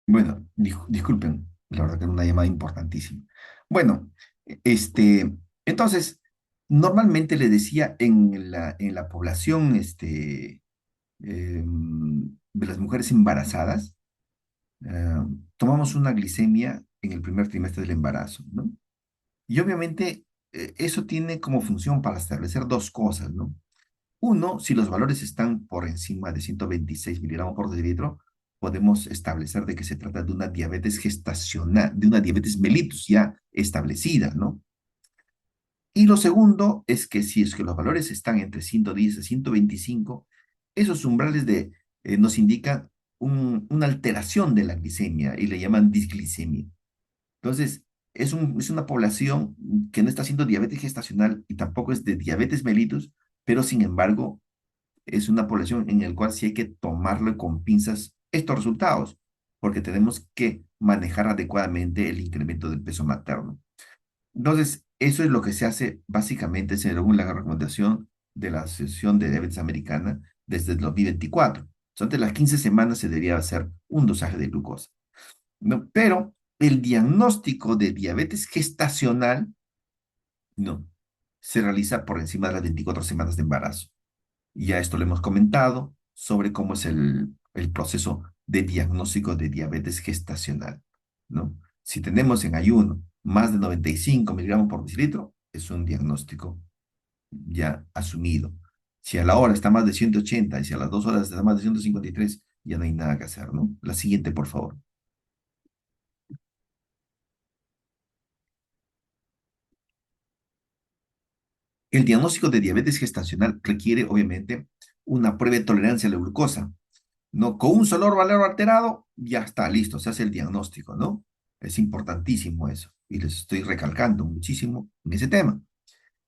[SPEAKER 1] Bueno, disculpen, la verdad que era una llamada importantísima. Bueno, este, entonces, normalmente le decía en la población de las mujeres embarazadas, eh, tomamos una glicemia en el primer trimestre del embarazo, ¿no? Y obviamente eso tiene como función para establecer dos cosas, ¿no? Uno, si los valores están por encima de 126 miligramos por decilitro, podemos establecer de que se trata de una diabetes gestacional, de una diabetes mellitus ya establecida, ¿no? Y lo segundo es que si es que los valores están entre 110 a 125, esos umbrales nos indican una alteración de la glicemia y le llaman disglicemia. Entonces, es una población que no está haciendo diabetes gestacional y tampoco es de diabetes mellitus, pero sin embargo es una población en la cual sí hay que tomarlo con pinzas estos resultados, porque tenemos que manejar adecuadamente el incremento del peso materno. Entonces, eso es lo que se hace básicamente según la recomendación de la Asociación de Diabetes Americana desde el 2024. Antes de las 15 semanas se debería hacer un dosaje de glucosa, ¿no? Pero el diagnóstico de diabetes gestacional, no, se realiza por encima de las 24 semanas de embarazo. Y ya esto lo hemos comentado sobre cómo es el proceso de diagnóstico de diabetes gestacional, ¿no? Si tenemos en ayuno más de 95 miligramos por decilitro, es un diagnóstico ya asumido. Si a la hora está más de 180 y si a las 2 horas está más de 153, ya no hay nada que hacer, ¿no? La siguiente, por favor. El diagnóstico de diabetes gestacional requiere, obviamente, una prueba de tolerancia a la glucosa. ¿No? Con un solo valor alterado, ya está listo, se hace el diagnóstico, ¿no? Es importantísimo eso. Y les estoy recalcando muchísimo en ese tema.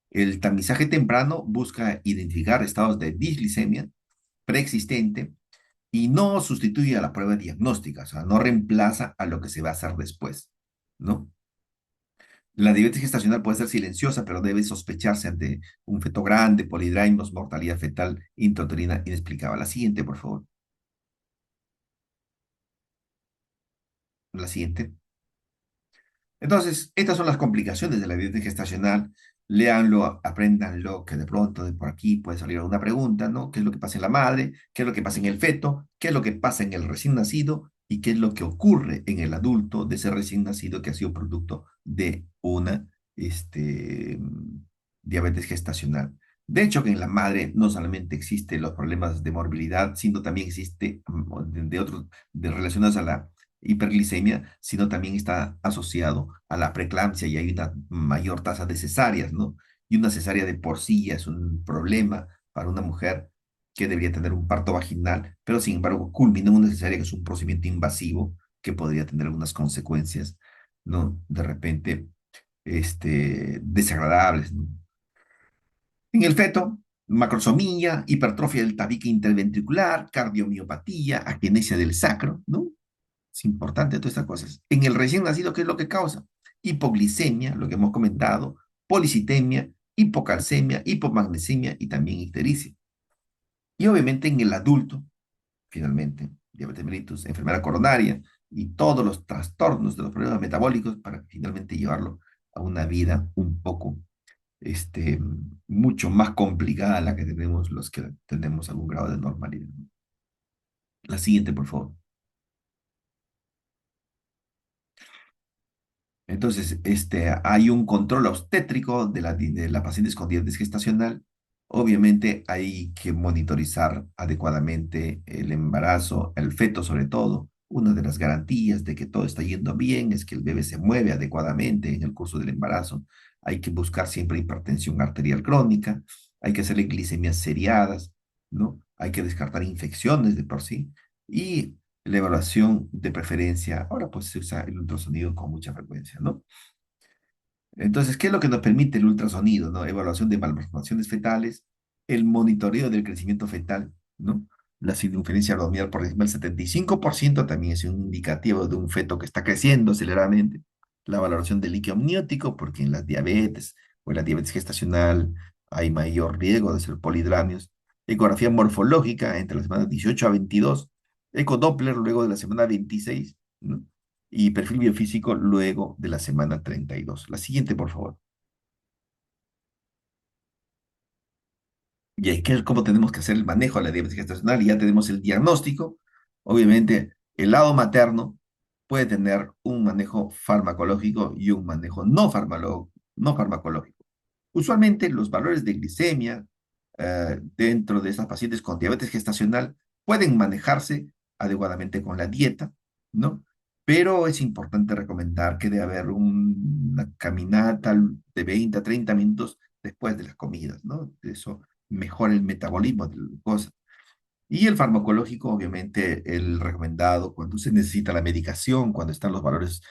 [SPEAKER 1] El tamizaje temprano busca identificar estados de disglicemia preexistente y no sustituye a la prueba diagnóstica, o sea, no reemplaza a lo que se va a hacer después, ¿no? La diabetes gestacional puede ser silenciosa, pero debe sospecharse ante un feto grande, polidramios, mortalidad fetal intrauterina inexplicable. La siguiente, por favor. La siguiente. Entonces, estas son las complicaciones de la diabetes gestacional. Léanlo, apréndanlo, que de pronto de por aquí puede salir alguna pregunta, ¿no? ¿Qué es lo que pasa en la madre? ¿Qué es lo que pasa en el feto? ¿Qué es lo que pasa en el recién nacido? ¿Y qué es lo que ocurre en el adulto de ese recién nacido que ha sido producto de una diabetes gestacional? De hecho, que en la madre no solamente existen los problemas de morbilidad, sino también existe de otros relacionados a la hiperglicemia, sino también está asociado a la preeclampsia y hay una mayor tasa de cesáreas, ¿no? Y una cesárea de por sí ya es un problema para una mujer que debería tener un parto vaginal, pero sin embargo culmina en una cesárea que es un procedimiento invasivo que podría tener algunas consecuencias, ¿no? De repente, desagradables, ¿no? En el feto, macrosomía, hipertrofia del tabique interventricular, cardiomiopatía, agenesia del sacro, ¿no? Es importante todas estas cosas. En el recién nacido, ¿qué es lo que causa? Hipoglicemia, lo que hemos comentado, policitemia, hipocalcemia, hipomagnesemia y también ictericia. Y obviamente en el adulto, finalmente, diabetes mellitus, enfermedad coronaria y todos los trastornos de los problemas metabólicos para finalmente llevarlo a una vida un poco, este, mucho más complicada a la que tenemos los que tenemos algún grado de normalidad. La siguiente, por favor. Entonces, hay un control obstétrico de la pacientes con diabetes gestacional. Obviamente hay que monitorizar adecuadamente el embarazo, el feto sobre todo. Una de las garantías de que todo está yendo bien es que el bebé se mueve adecuadamente en el curso del embarazo. Hay que buscar siempre hipertensión arterial crónica. Hay que hacerle glicemias seriadas, ¿no? Hay que descartar infecciones de por sí. Y la evaluación de preferencia, ahora pues se usa el ultrasonido con mucha frecuencia, ¿no? Entonces, ¿qué es lo que nos permite el ultrasonido, ¿no? Evaluación de malformaciones fetales, el monitoreo del crecimiento fetal, ¿no? La circunferencia abdominal por encima del 75% también es un indicativo de un feto que está creciendo aceleradamente. La valoración del líquido amniótico, porque en las diabetes o en la diabetes gestacional hay mayor riesgo de ser polidramios. Ecografía morfológica entre las semanas 18 a 22. Ecodoppler luego de la semana 26, ¿no? Y perfil biofísico luego de la semana 32. La siguiente, por favor. Y es cómo tenemos que hacer el manejo de la diabetes gestacional y ya tenemos el diagnóstico. Obviamente, el lado materno puede tener un manejo farmacológico y un manejo no farmacológico. Usualmente los valores de glicemia dentro de estas pacientes con diabetes gestacional pueden manejarse adecuadamente con la dieta, ¿no? Pero es importante recomendar que debe haber una caminata de 20 a 30 minutos después de las comidas, ¿no? Eso mejora el metabolismo de la glucosa. Y el farmacológico, obviamente, el recomendado cuando se necesita la medicación, cuando están los valores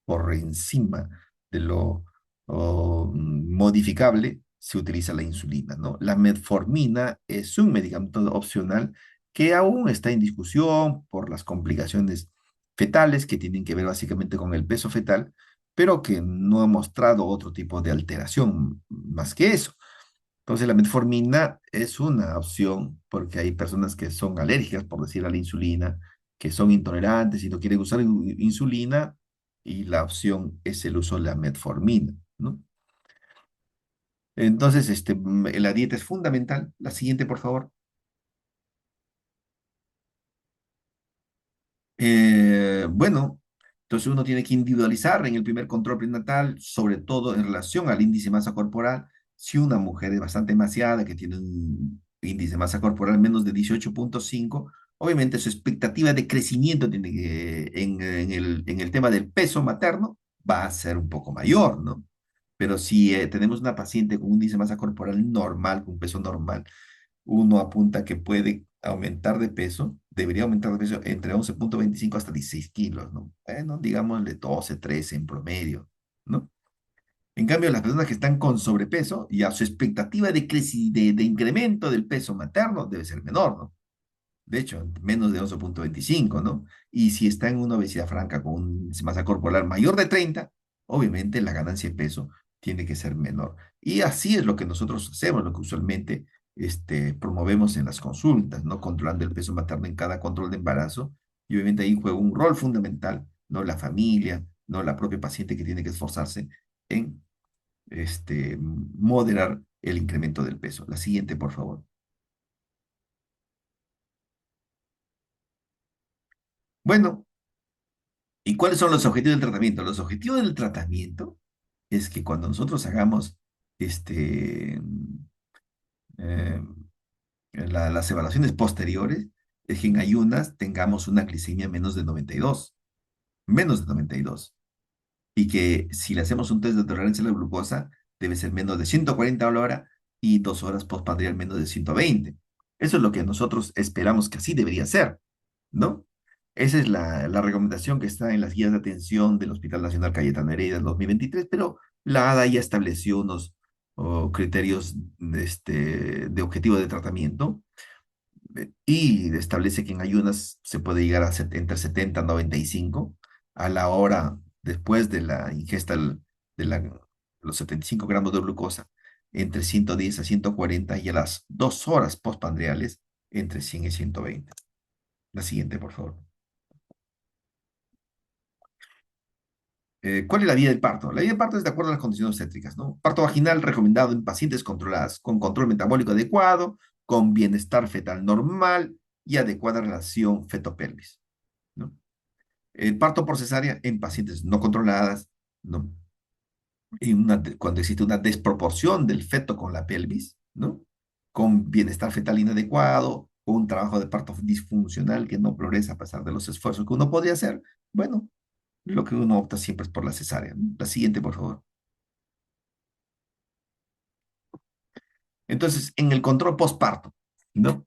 [SPEAKER 1] por encima de lo modificable, se utiliza la insulina, ¿no? La metformina es un medicamento opcional que aún está en discusión por las complicaciones fetales que tienen que ver básicamente con el peso fetal, pero que no ha mostrado otro tipo de alteración más que eso. Entonces, la metformina es una opción porque hay personas que son alérgicas, por decir, a la insulina, que son intolerantes y no quieren usar insulina, y la opción es el uso de la metformina, ¿no? Entonces, la dieta es fundamental. La siguiente, por favor. Bueno, entonces uno tiene que individualizar en el primer control prenatal, sobre todo en relación al índice de masa corporal. Si una mujer es bastante demasiada, que tiene un índice de masa corporal menos de 18,5, obviamente su expectativa de crecimiento en el tema del peso materno va a ser un poco mayor, ¿no? Pero si tenemos una paciente con un índice de masa corporal normal, con un peso normal, uno apunta que puede aumentar de peso, debería aumentar de peso entre 11,25 hasta 16 kilos, ¿no? Bueno, digámosle 12, 13 en promedio, ¿no? En cambio, las personas que están con sobrepeso, ya su expectativa de incremento del peso materno debe ser menor, ¿no? De hecho, menos de 11,25, ¿no? Y si está en una obesidad franca con una masa corporal mayor de 30, obviamente la ganancia de peso tiene que ser menor. Y así es lo que nosotros hacemos, lo que usualmente promovemos en las consultas, ¿no? Controlando el peso materno en cada control de embarazo. Y obviamente ahí juega un rol fundamental, ¿no? La familia, ¿no? La propia paciente que tiene que esforzarse en moderar el incremento del peso. La siguiente, por favor. Bueno, ¿y cuáles son los objetivos del tratamiento? Los objetivos del tratamiento es que cuando nosotros hagamos este, eh, las evaluaciones posteriores, es que en ayunas tengamos una glicemia menos de 92, y que si le hacemos un test de tolerancia a la glucosa, debe ser menos de 140 a la hora y 2 horas postprandial menos de 120. Eso es lo que nosotros esperamos que así debería ser, ¿no? Esa es la recomendación que está en las guías de atención del Hospital Nacional Cayetano Heredia en 2023, pero la ADA ya estableció unos criterios de objetivo de tratamiento, y establece que en ayunas se puede llegar a entre 70 y 95 a la hora después de la ingesta de los 75 gramos de glucosa, entre 110 a 140, y a las 2 horas postprandiales entre 100 y 120. La siguiente, por favor. ¿Cuál es la vía del parto? La vía del parto es de acuerdo a las condiciones obstétricas, ¿no? Parto vaginal recomendado en pacientes controladas, con control metabólico adecuado, con bienestar fetal normal y adecuada relación feto-pelvis, ¿no? El parto por cesárea en pacientes no controladas, ¿no? Y cuando existe una desproporción del feto con la pelvis, ¿no? Con bienestar fetal inadecuado, con un trabajo de parto disfuncional que no progresa a pesar de los esfuerzos que uno podría hacer, bueno, lo que uno opta siempre es por la cesárea, ¿no? La siguiente, por favor. Entonces, en el control postparto, ¿no?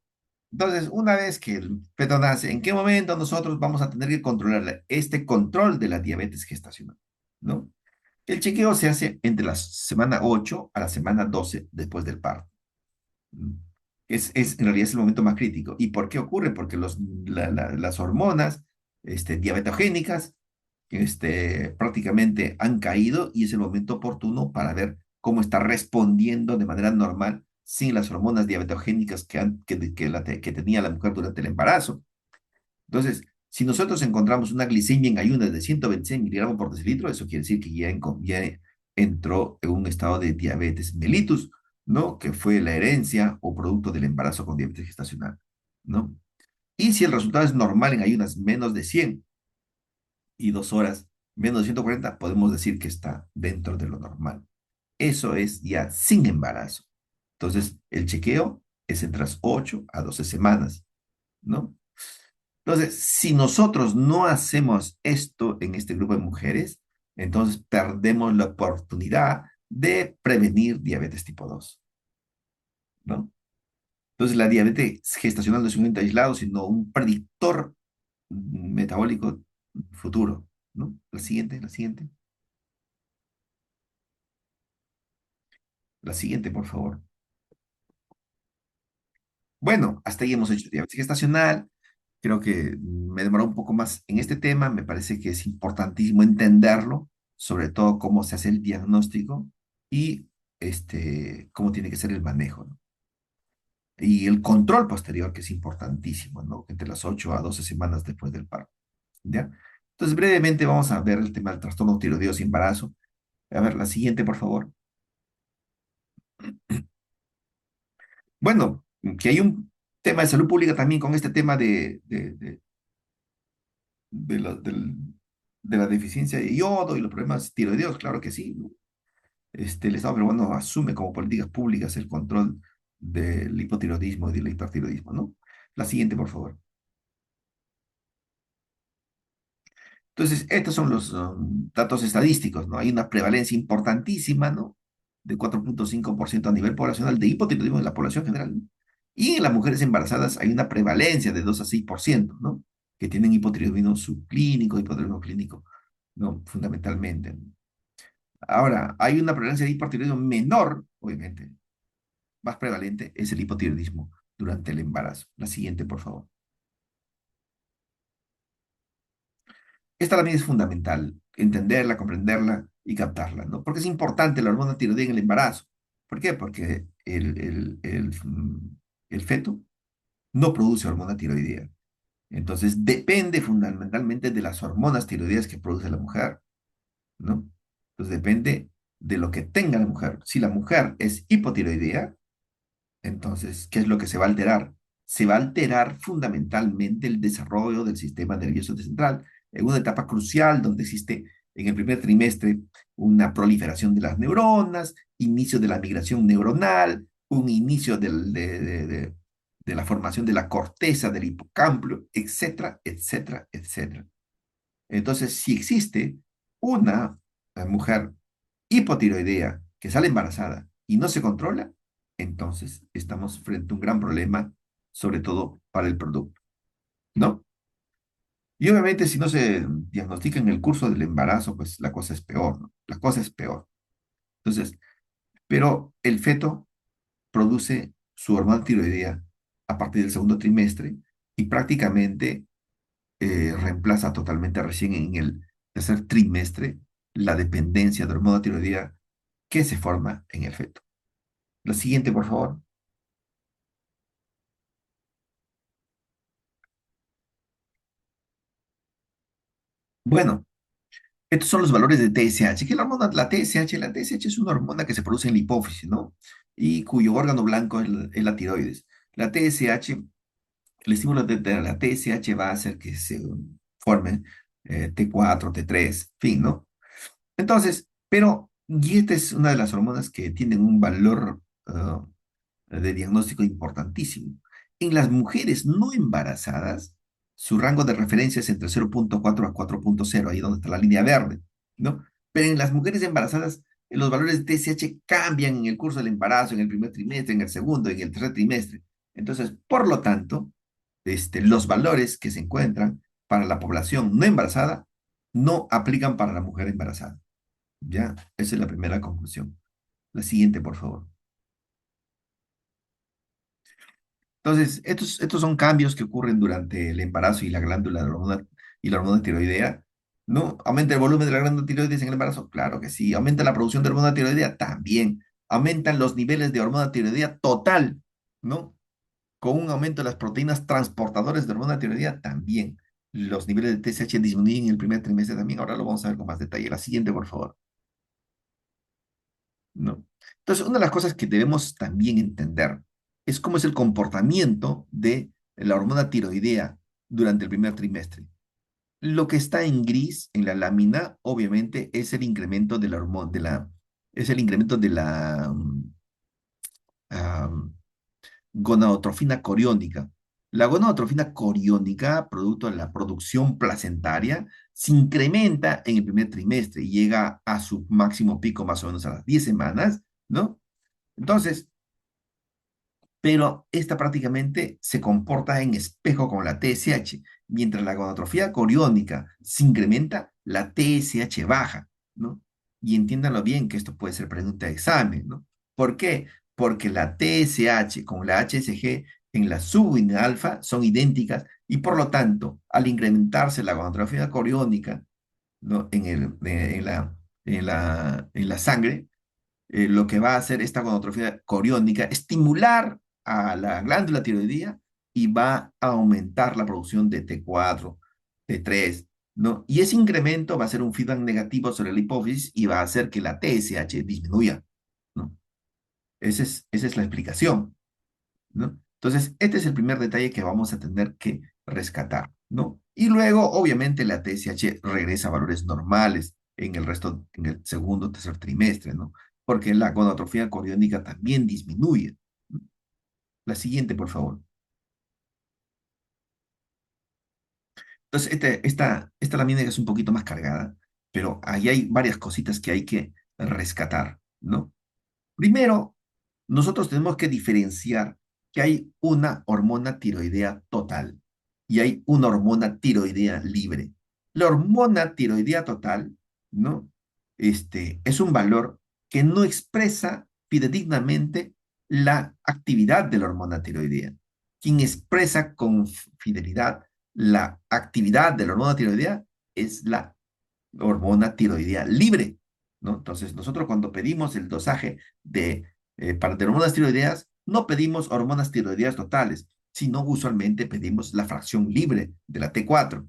[SPEAKER 1] Entonces, una vez que el feto nace, ¿en qué momento nosotros vamos a tener que controlar este control de la diabetes gestacional? ¿No? El chequeo se hace entre la semana 8 a la semana 12 después del parto. ¿No? En realidad es el momento más crítico. ¿Y por qué ocurre? Porque las hormonas diabetogénicas prácticamente han caído, y es el momento oportuno para ver cómo está respondiendo de manera normal sin las hormonas diabetogénicas que tenía la mujer durante el embarazo. Entonces, si nosotros encontramos una glicemia en ayunas de 126 miligramos por decilitro, eso quiere decir que ya entró en un estado de diabetes mellitus, ¿no? Que fue la herencia o producto del embarazo con diabetes gestacional, ¿no? Y si el resultado es normal en ayunas menos de 100 y 2 horas menos de 140, podemos decir que está dentro de lo normal. Eso es ya sin embarazo. Entonces, el chequeo es entre las 8 a 12 semanas, ¿no? Entonces, si nosotros no hacemos esto en este grupo de mujeres, entonces perdemos la oportunidad de prevenir diabetes tipo 2, ¿no? Entonces, la diabetes gestacional no es un ente aislado, sino un predictor metabólico futuro, ¿no? La siguiente, por favor. Bueno, hasta ahí hemos hecho diabetes gestacional. Creo que me demoró un poco más en este tema. Me parece que es importantísimo entenderlo, sobre todo cómo se hace el diagnóstico y cómo tiene que ser el manejo, ¿no? Y el control posterior, que es importantísimo, ¿no? Entre las 8 a 12 semanas después del parto, ¿ya? Entonces, brevemente vamos a ver el tema del trastorno tiroideo sin embarazo. A ver, la siguiente, por favor. Bueno, que hay un tema de salud pública también con este tema de de la deficiencia de yodo y los problemas tiroideos, claro que sí, ¿no? El Estado peruano asume como políticas públicas el control del hipotiroidismo y del hipertiroidismo, ¿no? La siguiente, por favor. Entonces, estos son los datos estadísticos, ¿no? Hay una prevalencia importantísima, ¿no? De 4,5% a nivel poblacional de hipotiroidismo en la población general, ¿no? Y en las mujeres embarazadas hay una prevalencia de 2 a 6%, ¿no? Que tienen hipotiroidismo subclínico, hipotiroidismo clínico, ¿no? Fundamentalmente, ¿no? Ahora, hay una prevalencia de hipotiroidismo menor, obviamente, más prevalente es el hipotiroidismo durante el embarazo. La siguiente, por favor. Esta también es fundamental, entenderla, comprenderla y captarla, ¿no? Porque es importante la hormona tiroidea en el embarazo. ¿Por qué? Porque el feto no produce hormona tiroidea. Entonces, depende fundamentalmente de las hormonas tiroideas que produce la mujer, ¿no? Entonces, depende de lo que tenga la mujer. Si la mujer es hipotiroidea, entonces, ¿qué es lo que se va a alterar? Se va a alterar fundamentalmente el desarrollo del sistema nervioso central en una etapa crucial donde existe en el primer trimestre una proliferación de las neuronas, inicio de la migración neuronal, un inicio de la formación de la corteza del hipocampo, etcétera, etcétera, etcétera. Entonces, si existe una mujer hipotiroidea que sale embarazada y no se controla, entonces estamos frente a un gran problema, sobre todo para el producto, ¿no? Y obviamente si no se diagnostica en el curso del embarazo, pues la cosa es peor, ¿no? La cosa es peor. Entonces, pero el feto produce su hormona tiroidea a partir del segundo trimestre y prácticamente reemplaza totalmente recién en el tercer trimestre la dependencia de hormona tiroidea que se forma en el feto. La siguiente, por favor. Bueno, estos son los valores de TSH. ¿Qué es la TSH? La TSH es una hormona que se produce en la hipófisis, ¿no? Y cuyo órgano blanco es la tiroides. La TSH, el estímulo de la TSH va a hacer que se formen T4, T3, fin, ¿no? Entonces, pero, y esta es una de las hormonas que tienen un valor de diagnóstico importantísimo. En las mujeres no embarazadas, su rango de referencia es entre 0,4 a 4,0, ahí donde está la línea verde, ¿no? Pero en las mujeres embarazadas, los valores de TSH cambian en el curso del embarazo, en el primer trimestre, en el segundo, en el tercer trimestre. Entonces, por lo tanto, los valores que se encuentran para la población no embarazada no aplican para la mujer embarazada. ¿Ya? Esa es la primera conclusión. La siguiente, por favor. Entonces, estos son cambios que ocurren durante el embarazo y la glándula de la hormona, y la hormona tiroidea, ¿no? ¿Aumenta el volumen de la glándula tiroides en el embarazo? Claro que sí. ¿Aumenta la producción de hormona tiroidea? También. ¿Aumentan los niveles de hormona tiroidea total? ¿No? Con un aumento de las proteínas transportadoras de hormona tiroidea, también. Los niveles de TSH disminuyen en el primer trimestre también. Ahora lo vamos a ver con más detalle. La siguiente, por favor. ¿No? Entonces, una de las cosas que debemos también entender es cómo es el comportamiento de la hormona tiroidea durante el primer trimestre. Lo que está en gris en la lámina, obviamente, es el incremento de la hormona, es el incremento de la um, gonadotrofina coriónica. La gonadotrofina coriónica, producto de la producción placentaria, se incrementa en el primer trimestre y llega a su máximo pico más o menos a las 10 semanas, ¿no? Entonces, pero esta prácticamente se comporta en espejo con la TSH. Mientras la gonadotrofia coriónica se incrementa, la TSH baja, ¿no? Y entiéndanlo bien que esto puede ser pregunta de examen, ¿no? ¿Por qué? Porque la TSH con la HCG en la subunidad alfa son idénticas y por lo tanto, al incrementarse la gonadotrofia coriónica, ¿no? En la sangre, lo que va a hacer esta gonadotrofina coriónica, estimular a la glándula tiroidea y va a aumentar la producción de T4, T3, ¿no? Y ese incremento va a ser un feedback negativo sobre la hipófisis y va a hacer que la TSH disminuya, ¿no? Esa es la explicación, ¿no? Entonces, este es el primer detalle que vamos a tener que rescatar, ¿no? Y luego, obviamente, la TSH regresa a valores normales en el resto, en el segundo, tercer trimestre, ¿no? Porque la gonadotrofina coriónica también disminuye. La siguiente, por favor. Entonces, esta lámina es un poquito más cargada, pero ahí hay varias cositas que hay que rescatar, ¿no? Primero, nosotros tenemos que diferenciar que hay una hormona tiroidea total y hay una hormona tiroidea libre. La hormona tiroidea total, ¿no? Es un valor que no expresa fidedignamente la actividad de la hormona tiroidea. Quien expresa con fidelidad la actividad de la hormona tiroidea es la hormona tiroidea libre, ¿no? Entonces, nosotros cuando pedimos el dosaje de hormonas tiroideas, no pedimos hormonas tiroideas totales, sino usualmente pedimos la fracción libre de la T4,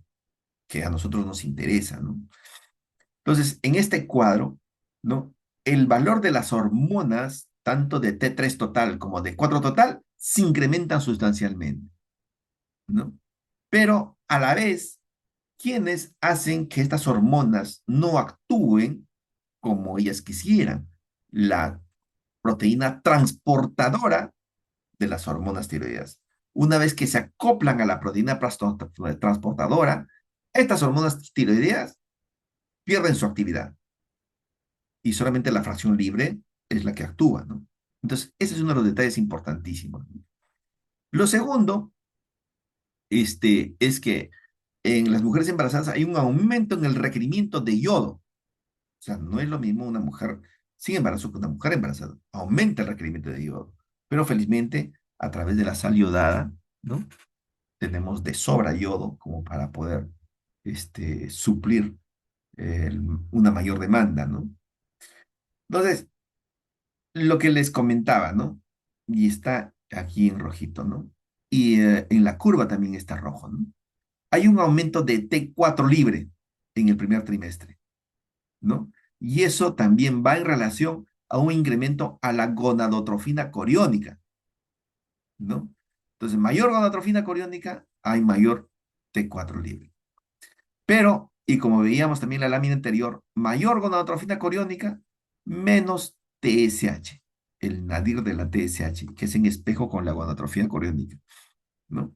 [SPEAKER 1] que a nosotros nos interesa, ¿no? Entonces, en este cuadro, ¿no? El valor de las hormonas, tanto de T3 total como de 4 total, se incrementan sustancialmente, ¿no? Pero a la vez, ¿quiénes hacen que estas hormonas no actúen como ellas quisieran? La proteína transportadora de las hormonas tiroideas. Una vez que se acoplan a la proteína transportadora, estas hormonas tiroideas pierden su actividad y solamente la fracción libre es la que actúa, ¿no? Entonces, ese es uno de los detalles importantísimos. Lo segundo, es que en las mujeres embarazadas hay un aumento en el requerimiento de yodo. O sea, no es lo mismo una mujer sin embarazo que una mujer embarazada. Aumenta el requerimiento de yodo. Pero felizmente, a través de la sal yodada, ¿no? Tenemos de sobra yodo como para poder suplir una mayor demanda, ¿no? Entonces, lo que les comentaba, ¿no? Y está aquí en rojito, ¿no? Y en la curva también está rojo, ¿no? Hay un aumento de T4 libre en el primer trimestre, ¿no? Y eso también va en relación a un incremento a la gonadotrofina coriónica, ¿no? Entonces, mayor gonadotrofina coriónica, hay mayor T4 libre. Pero, y como veíamos también en la lámina anterior, mayor gonadotrofina coriónica, menos TSH, el nadir de la TSH, que es en espejo con la gonadotrofina coriónica, ¿no?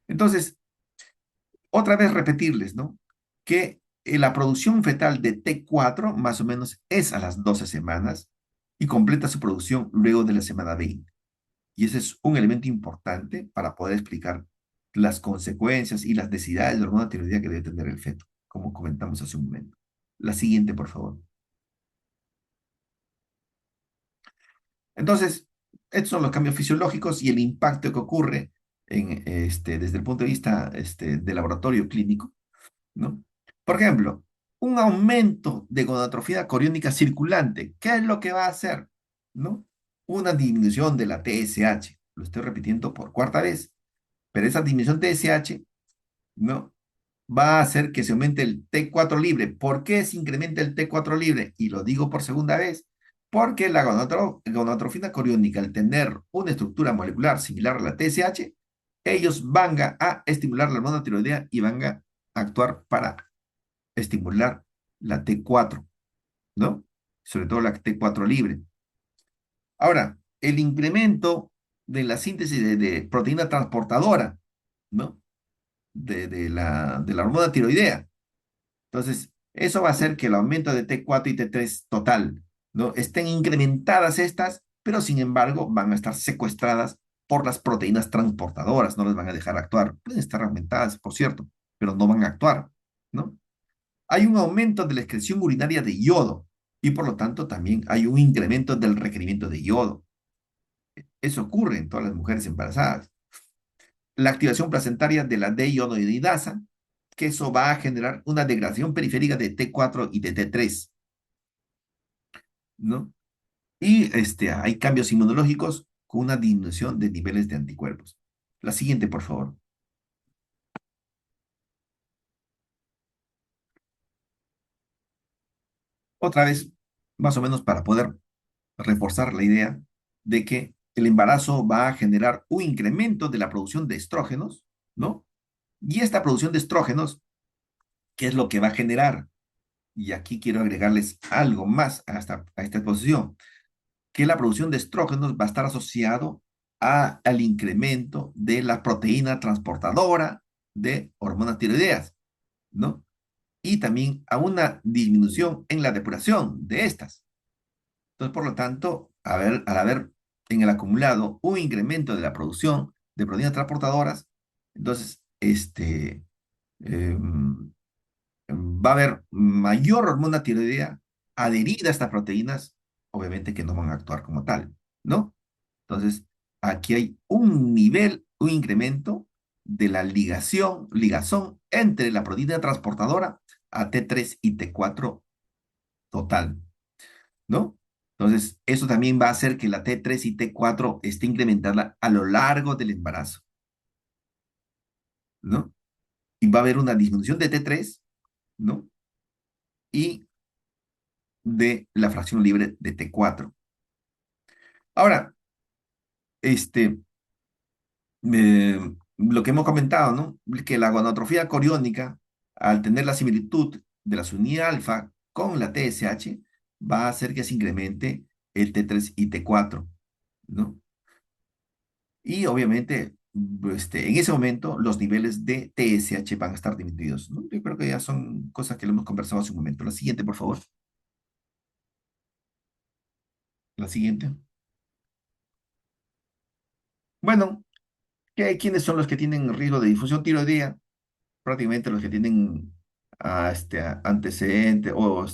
[SPEAKER 1] Entonces, otra vez repetirles, ¿no? Que la producción fetal de T4 más o menos es a las 12 semanas y completa su producción luego de la semana 20. Y ese es un elemento importante para poder explicar las consecuencias y las necesidades de la hormona tiroidea que debe tener el feto, como comentamos hace un momento. La siguiente, por favor. Entonces, estos son los cambios fisiológicos y el impacto que ocurre desde el punto de vista del laboratorio clínico, ¿no? Por ejemplo, un aumento de gonadotrofina coriónica circulante, ¿qué es lo que va a hacer? ¿No? Una disminución de la TSH, lo estoy repitiendo por cuarta vez, pero esa disminución TSH, ¿no? Va a hacer que se aumente el T4 libre. ¿Por qué se incrementa el T4 libre? Y lo digo por segunda vez, porque la gonadotrofina coriónica, al tener una estructura molecular similar a la TSH, ellos van a estimular la hormona tiroidea y van a actuar para estimular la T4, ¿no? Sobre todo la T4 libre. Ahora, el incremento de la síntesis de proteína transportadora, ¿no? De la hormona tiroidea. Entonces, eso va a hacer que el aumento de T4 y T3 total, ¿no? Estén incrementadas estas, pero sin embargo van a estar secuestradas por las proteínas transportadoras, no les van a dejar actuar. Pueden estar aumentadas, por cierto, pero no van a actuar, ¿no? Hay un aumento de la excreción urinaria de yodo y por lo tanto también hay un incremento del requerimiento de yodo. Eso ocurre en todas las mujeres embarazadas. La activación placentaria de la D-iodoidasa, que eso va a generar una degradación periférica de T4 y de T3, ¿no? Y hay cambios inmunológicos con una disminución de niveles de anticuerpos. La siguiente, por favor. Otra vez, más o menos para poder reforzar la idea de que el embarazo va a generar un incremento de la producción de estrógenos, ¿no? Y esta producción de estrógenos, ¿qué es lo que va a generar? Y aquí quiero agregarles algo más a esta exposición, que la producción de estrógenos va a estar asociado al incremento de la proteína transportadora de hormonas tiroideas, ¿no? Y también a una disminución en la depuración de estas. Entonces, por lo tanto, al haber en el acumulado un incremento de la producción de proteínas transportadoras, entonces, em, va a haber mayor hormona tiroidea adherida a estas proteínas, obviamente que no van a actuar como tal, ¿no? Entonces, aquí hay un nivel, un incremento de la ligazón entre la proteína transportadora a T3 y T4 total, ¿no? Entonces, eso también va a hacer que la T3 y T4 esté incrementada a lo largo del embarazo, ¿no? Y va a haber una disminución de T3, ¿no? Y de la fracción libre de T4. Ahora, este, lo que hemos comentado, ¿no? Que la gonadotrofía coriónica, al tener la similitud de la sunía alfa con la TSH, va a hacer que se incremente el T3 y T4, ¿no? Y obviamente, en ese momento, los niveles de TSH van a estar disminuidos, ¿no? Yo creo que ya son cosas que lo hemos conversado hace un momento. La siguiente, por favor. La siguiente. Bueno, ¿quiénes son los que tienen riesgo de difusión tiroidea? Prácticamente los que tienen antecedente o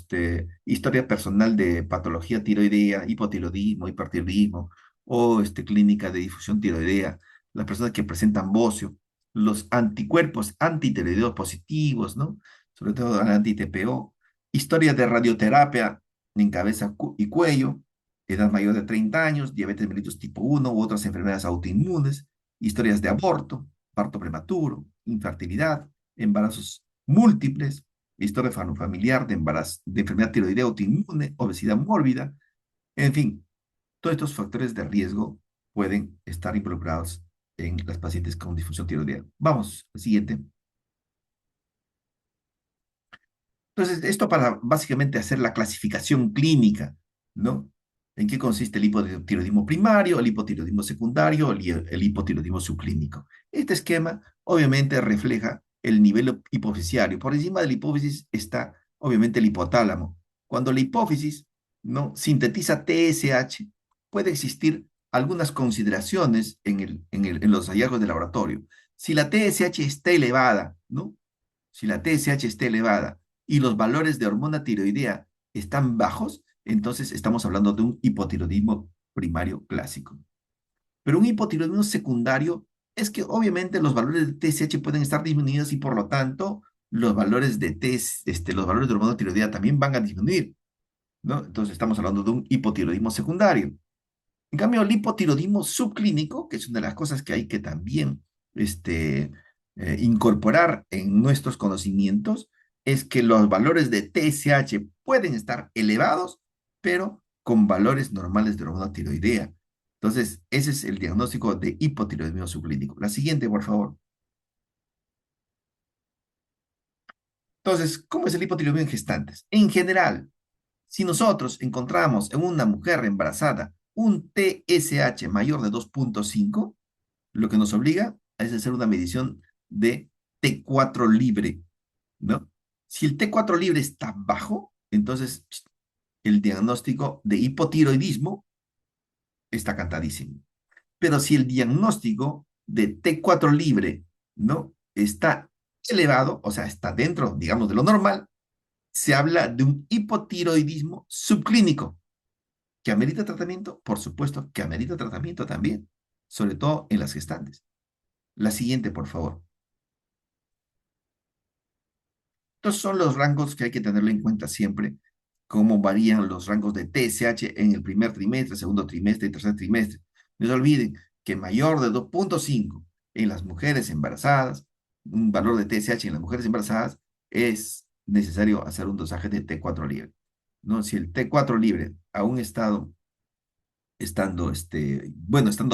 [SPEAKER 1] historia personal de patología tiroidea, hipotiroidismo, hipertiroidismo o clínica de difusión tiroidea, las personas que presentan bocio, los anticuerpos antitiroideos positivos, ¿no? Sobre todo al anti-TPO, historia de radioterapia en cabeza y cuello, edad mayor de 30 años, diabetes mellitus tipo 1 u otras enfermedades autoinmunes, historias de aborto, parto prematuro, infertilidad, embarazos múltiples, historia familiar de embarazo, de enfermedad tiroidea autoinmune, obesidad mórbida, en fin, todos estos factores de riesgo pueden estar involucrados en las pacientes con disfunción tiroidea. Vamos, al siguiente. Entonces, esto para básicamente hacer la clasificación clínica, ¿no? ¿En qué consiste el hipotiroidismo primario, el hipotiroidismo secundario, el hipotiroidismo subclínico? Este esquema obviamente refleja el nivel hipofisiario. Por encima de la hipófisis está obviamente el hipotálamo. Cuando la hipófisis no sintetiza TSH, puede existir algunas consideraciones en los hallazgos de laboratorio. Si la TSH está elevada, ¿no? Si la TSH está elevada y los valores de hormona tiroidea están bajos, entonces estamos hablando de un hipotiroidismo primario clásico. Pero un hipotiroidismo secundario es que obviamente los valores de TSH pueden estar disminuidos y por lo tanto los valores los valores de hormona tiroidea también van a disminuir, ¿no? Entonces estamos hablando de un hipotiroidismo secundario. En cambio, el hipotiroidismo subclínico, que es una de las cosas que hay que también incorporar en nuestros conocimientos, es que los valores de TSH pueden estar elevados, pero con valores normales de hormona tiroidea. Entonces, ese es el diagnóstico de hipotiroidismo subclínico. La siguiente, por favor. Entonces, ¿cómo es el hipotiroidismo en gestantes? En general, si nosotros encontramos en una mujer embarazada un TSH mayor de 2,5, lo que nos obliga es hacer una medición de T4 libre, ¿no? Si el T4 libre está bajo, entonces el diagnóstico de hipotiroidismo está cantadísimo. Pero si el diagnóstico de T4 libre, ¿no? Está elevado, o sea, está dentro, digamos, de lo normal, se habla de un hipotiroidismo subclínico. ¿Que amerita tratamiento? Por supuesto que amerita tratamiento también, sobre todo en las gestantes. La siguiente, por favor. Estos son los rangos que hay que tenerlo en cuenta siempre cómo varían los rangos de TSH en el primer trimestre, segundo trimestre y tercer trimestre. No se olviden que mayor de 2,5 en las mujeres embarazadas, un valor de TSH en las mujeres embarazadas, es necesario hacer un dosaje de T4 libre. ¿No? Si el T4 libre aún estando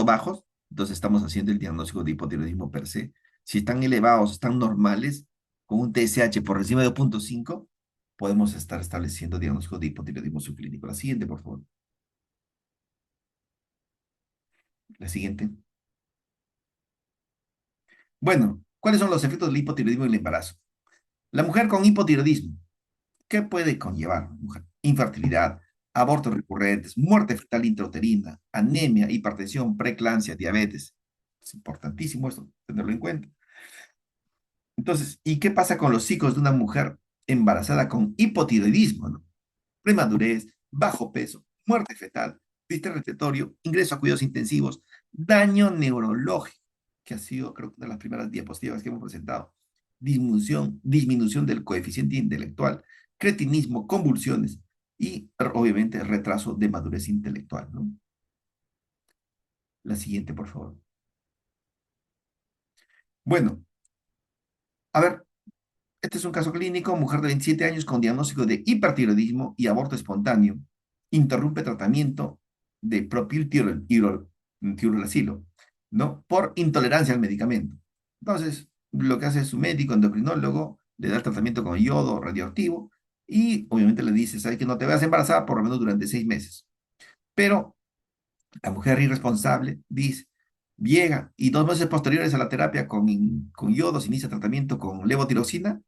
[SPEAKER 1] bajos, entonces estamos haciendo el diagnóstico de hipotiroidismo per se. Si están elevados, están normales, con un TSH por encima de 2,5, podemos estar estableciendo diagnóstico de hipotiroidismo subclínico. La siguiente, por favor. La siguiente. Bueno, ¿cuáles son los efectos del hipotiroidismo en el embarazo? La mujer con hipotiroidismo, ¿qué puede conllevar? Mujer? Infertilidad, abortos recurrentes, muerte fetal intrauterina, anemia, hipertensión, preeclampsia, diabetes. Es importantísimo esto, tenerlo en cuenta. Entonces, ¿y qué pasa con los ciclos de una mujer embarazada con hipotiroidismo, ¿no? Premadurez, bajo peso, muerte fetal, triste respiratorio, ingreso a cuidados intensivos, daño neurológico, que ha sido, creo que, una de las primeras diapositivas que hemos presentado, disminución del coeficiente intelectual, cretinismo, convulsiones y, obviamente, retraso de madurez intelectual, ¿no? La siguiente, por favor. Bueno, a ver, este es un caso clínico, mujer de 27 años con diagnóstico de hipertiroidismo y aborto espontáneo. Interrumpe tratamiento de propiltiurolacilo, ¿no? Por intolerancia al medicamento. Entonces, lo que hace su médico endocrinólogo, le da el tratamiento con yodo radioactivo y obviamente le dice, ¿sabes que no te vas a embarazar por lo menos durante 6 meses? Pero la mujer irresponsable dice, llega y 2 meses posteriores a la terapia con yodo se inicia tratamiento con levotiroxina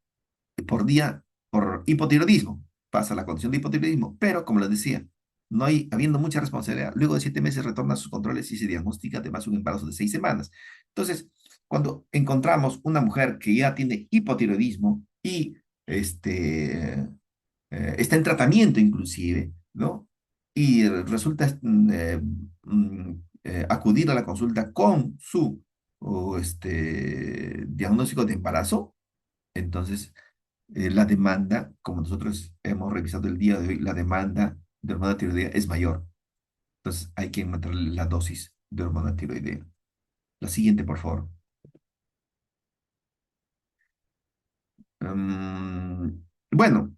[SPEAKER 1] por día por hipotiroidismo. Pasa la condición de hipotiroidismo, pero como les decía, no hay, habiendo mucha responsabilidad, luego de 7 meses retorna a sus controles y se diagnostica además un embarazo de 6 semanas. Entonces, cuando encontramos una mujer que ya tiene hipotiroidismo y está en tratamiento inclusive, ¿no? Y resulta acudir a la consulta con su diagnóstico de embarazo, entonces la demanda, como nosotros hemos revisado el día de hoy, la demanda de hormona tiroidea es mayor. Entonces hay que aumentar la dosis de hormona tiroidea. La siguiente, por favor. Bueno,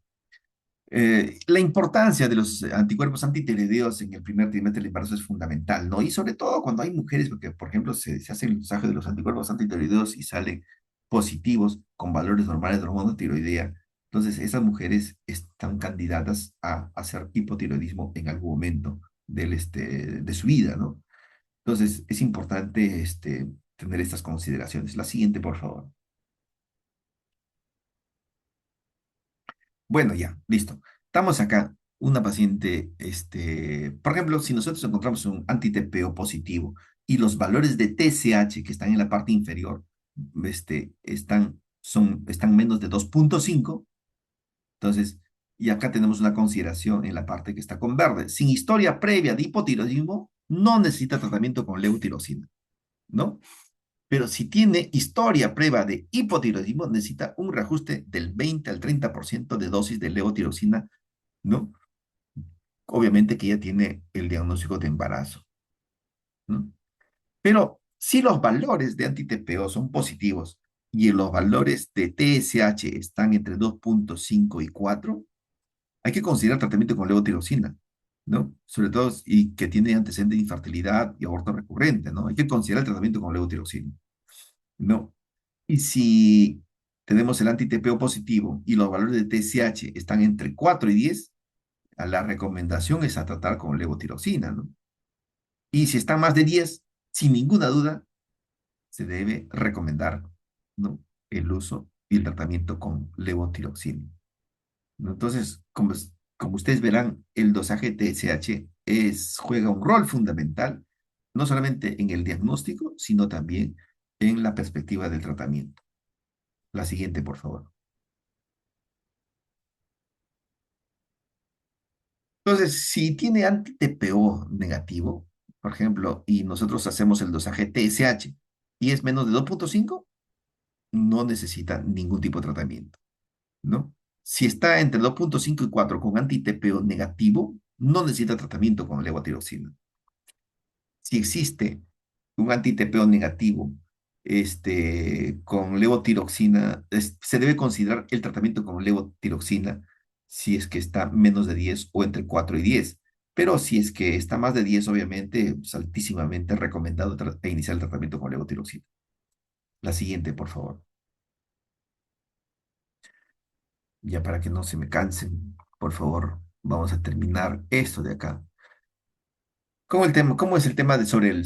[SPEAKER 1] la importancia de los anticuerpos antitiroideos en el primer trimestre del embarazo es fundamental, ¿no? Y sobre todo cuando hay mujeres, porque por ejemplo se hace el usaje de los anticuerpos antitiroideos y salen positivos con valores normales de hormona tiroidea. Entonces esas mujeres están candidatas a hacer hipotiroidismo en algún momento de su vida, ¿no? Entonces es importante tener estas consideraciones. La siguiente, por favor. Bueno, ya, listo. Estamos acá, una paciente, por ejemplo, si nosotros encontramos un anti-TPO positivo y los valores de TSH que están en la parte inferior, están menos de 2,5, entonces, y acá tenemos una consideración en la parte que está con verde. Sin historia previa de hipotiroidismo, no necesita tratamiento con leutirosina, ¿no? Pero si tiene historia previa de hipotiroidismo, necesita un reajuste del 20 al 30% de dosis de levotiroxina, ¿no? Obviamente que ella tiene el diagnóstico de embarazo, ¿no? Pero si los valores de anti-TPO son positivos y los valores de TSH están entre 2,5 y 4, hay que considerar tratamiento con levotiroxina, ¿no? Sobre todo y que tiene antecedentes de infertilidad y aborto recurrente, ¿no? Hay que considerar el tratamiento con levotiroxina, ¿no? Y si tenemos el anti-TPO positivo y los valores de TSH están entre 4 y 10, la recomendación es a tratar con levotiroxina, ¿no? Y si está más de 10, sin ninguna duda, se debe recomendar, ¿no? El uso y el tratamiento con levotiroxina, ¿no? Entonces, como ustedes verán, el dosaje TSH juega un rol fundamental, no solamente en el diagnóstico, sino también en la perspectiva del tratamiento. La siguiente, por favor. Entonces, si tiene anti-TPO negativo, por ejemplo, y nosotros hacemos el dosaje TSH y es menos de 2,5, no necesita ningún tipo de tratamiento, ¿no? Si está entre 2,5 y 4 con anti-TPO negativo, no necesita tratamiento con levotiroxina. Si existe un anti-TPO negativo con levotiroxina, se debe considerar el tratamiento con levotiroxina si es que está menos de 10 o entre 4 y 10. Pero si es que está más de 10, obviamente, es altísimamente recomendado iniciar el tratamiento con levotiroxina. La siguiente, por favor. Ya para que no se me cansen, por favor, vamos a terminar esto de acá. ¿Cómo es el tema sobre el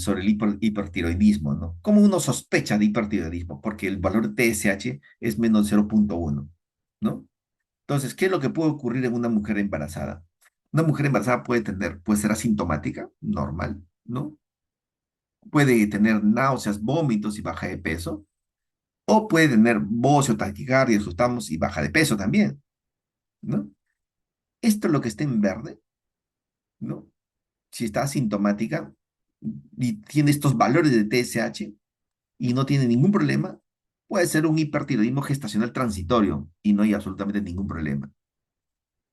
[SPEAKER 1] hipertiroidismo, ¿no? ¿Cómo uno sospecha de hipertiroidismo? Porque el valor de TSH es menos de 0,1, ¿no? Entonces, ¿qué es lo que puede ocurrir en una mujer embarazada? Una mujer embarazada puede ser asintomática, normal, ¿no? Puede tener náuseas, vómitos y baja de peso, o puede tener bocio, taquicardia, asustamos y baja de peso también, ¿no? Esto es lo que está en verde, ¿no? Si está asintomática y tiene estos valores de TSH, y no tiene ningún problema, puede ser un hipertiroidismo gestacional transitorio y no hay absolutamente ningún problema.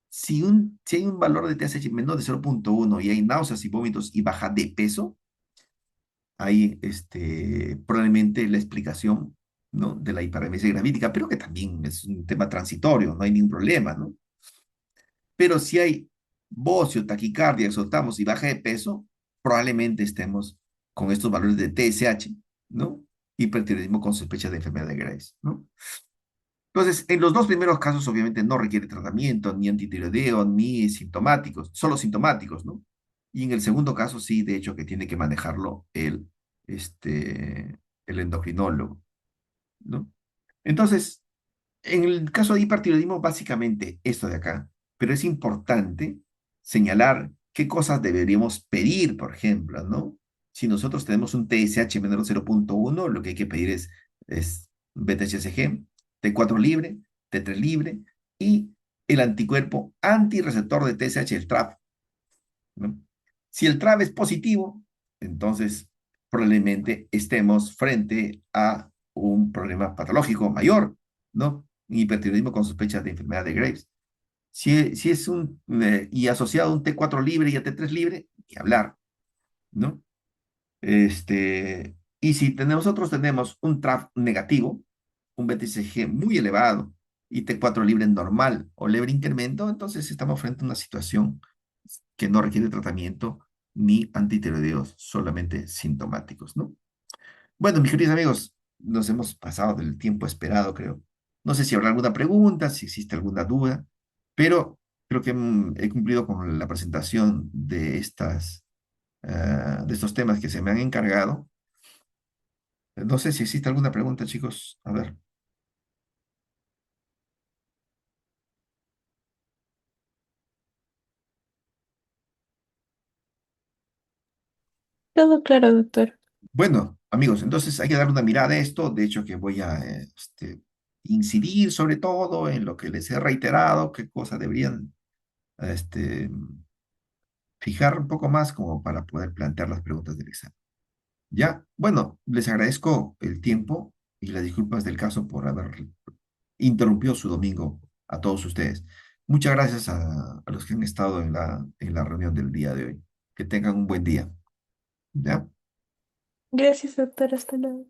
[SPEAKER 1] Si hay un valor de TSH menor de 0,1 y hay náuseas y vómitos y baja de peso, hay probablemente la explicación, ¿no?, de la hiperremesia gravídica, pero que también es un tema transitorio, no hay ningún problema, ¿no? Pero si hay bocio, taquicardia, exaltamos y baja de peso, probablemente estemos con estos valores de TSH, ¿no? Hipertiroidismo con sospecha de enfermedad de Graves, ¿no? Entonces, en los dos primeros casos, obviamente, no requiere tratamiento, ni antitiroideo, ni sintomáticos, solo sintomáticos, ¿no? Y en el segundo caso, sí, de hecho, que tiene que manejarlo el endocrinólogo, ¿no? Entonces, en el caso de hipertiroidismo, básicamente esto de acá, pero es importante señalar qué cosas deberíamos pedir, por ejemplo, ¿no? Si nosotros tenemos un TSH menor de 0,1, lo que hay que pedir es beta-HCG, T4 libre, T3 libre y el anticuerpo antirreceptor de TSH, el TRAP, ¿no? Si el TRAP es positivo, entonces probablemente estemos frente a un problema patológico mayor, ¿no? Hipertiroidismo con sospecha de enfermedad de Graves. Si es y asociado a un T4 libre y a T3 libre, ni hablar, ¿no? Y si nosotros tenemos un TRAP negativo, un BTCG muy elevado y T4 libre normal o leve incremento, entonces estamos frente a una situación que no requiere tratamiento ni antitiroideos, solamente sintomáticos, ¿no? Bueno, mis queridos amigos, nos hemos pasado del tiempo esperado, creo. No sé si habrá alguna pregunta, si existe alguna duda, pero creo que he cumplido con la presentación de estos temas que se me han encargado. No sé si existe alguna pregunta, chicos. A ver.
[SPEAKER 2] Todo claro, doctor.
[SPEAKER 1] Bueno, amigos, entonces hay que dar una mirada a esto. De hecho, que voy a incidir sobre todo en lo que les he reiterado, qué cosas deberían este, fijar un poco más como para poder plantear las preguntas del examen. Ya, bueno, les agradezco el tiempo y las disculpas del caso por haber interrumpido su domingo a todos ustedes. Muchas gracias a los que han estado en la reunión del día de hoy. Que tengan un buen día. ¿Ya?
[SPEAKER 2] Gracias, doctor. Hasta luego.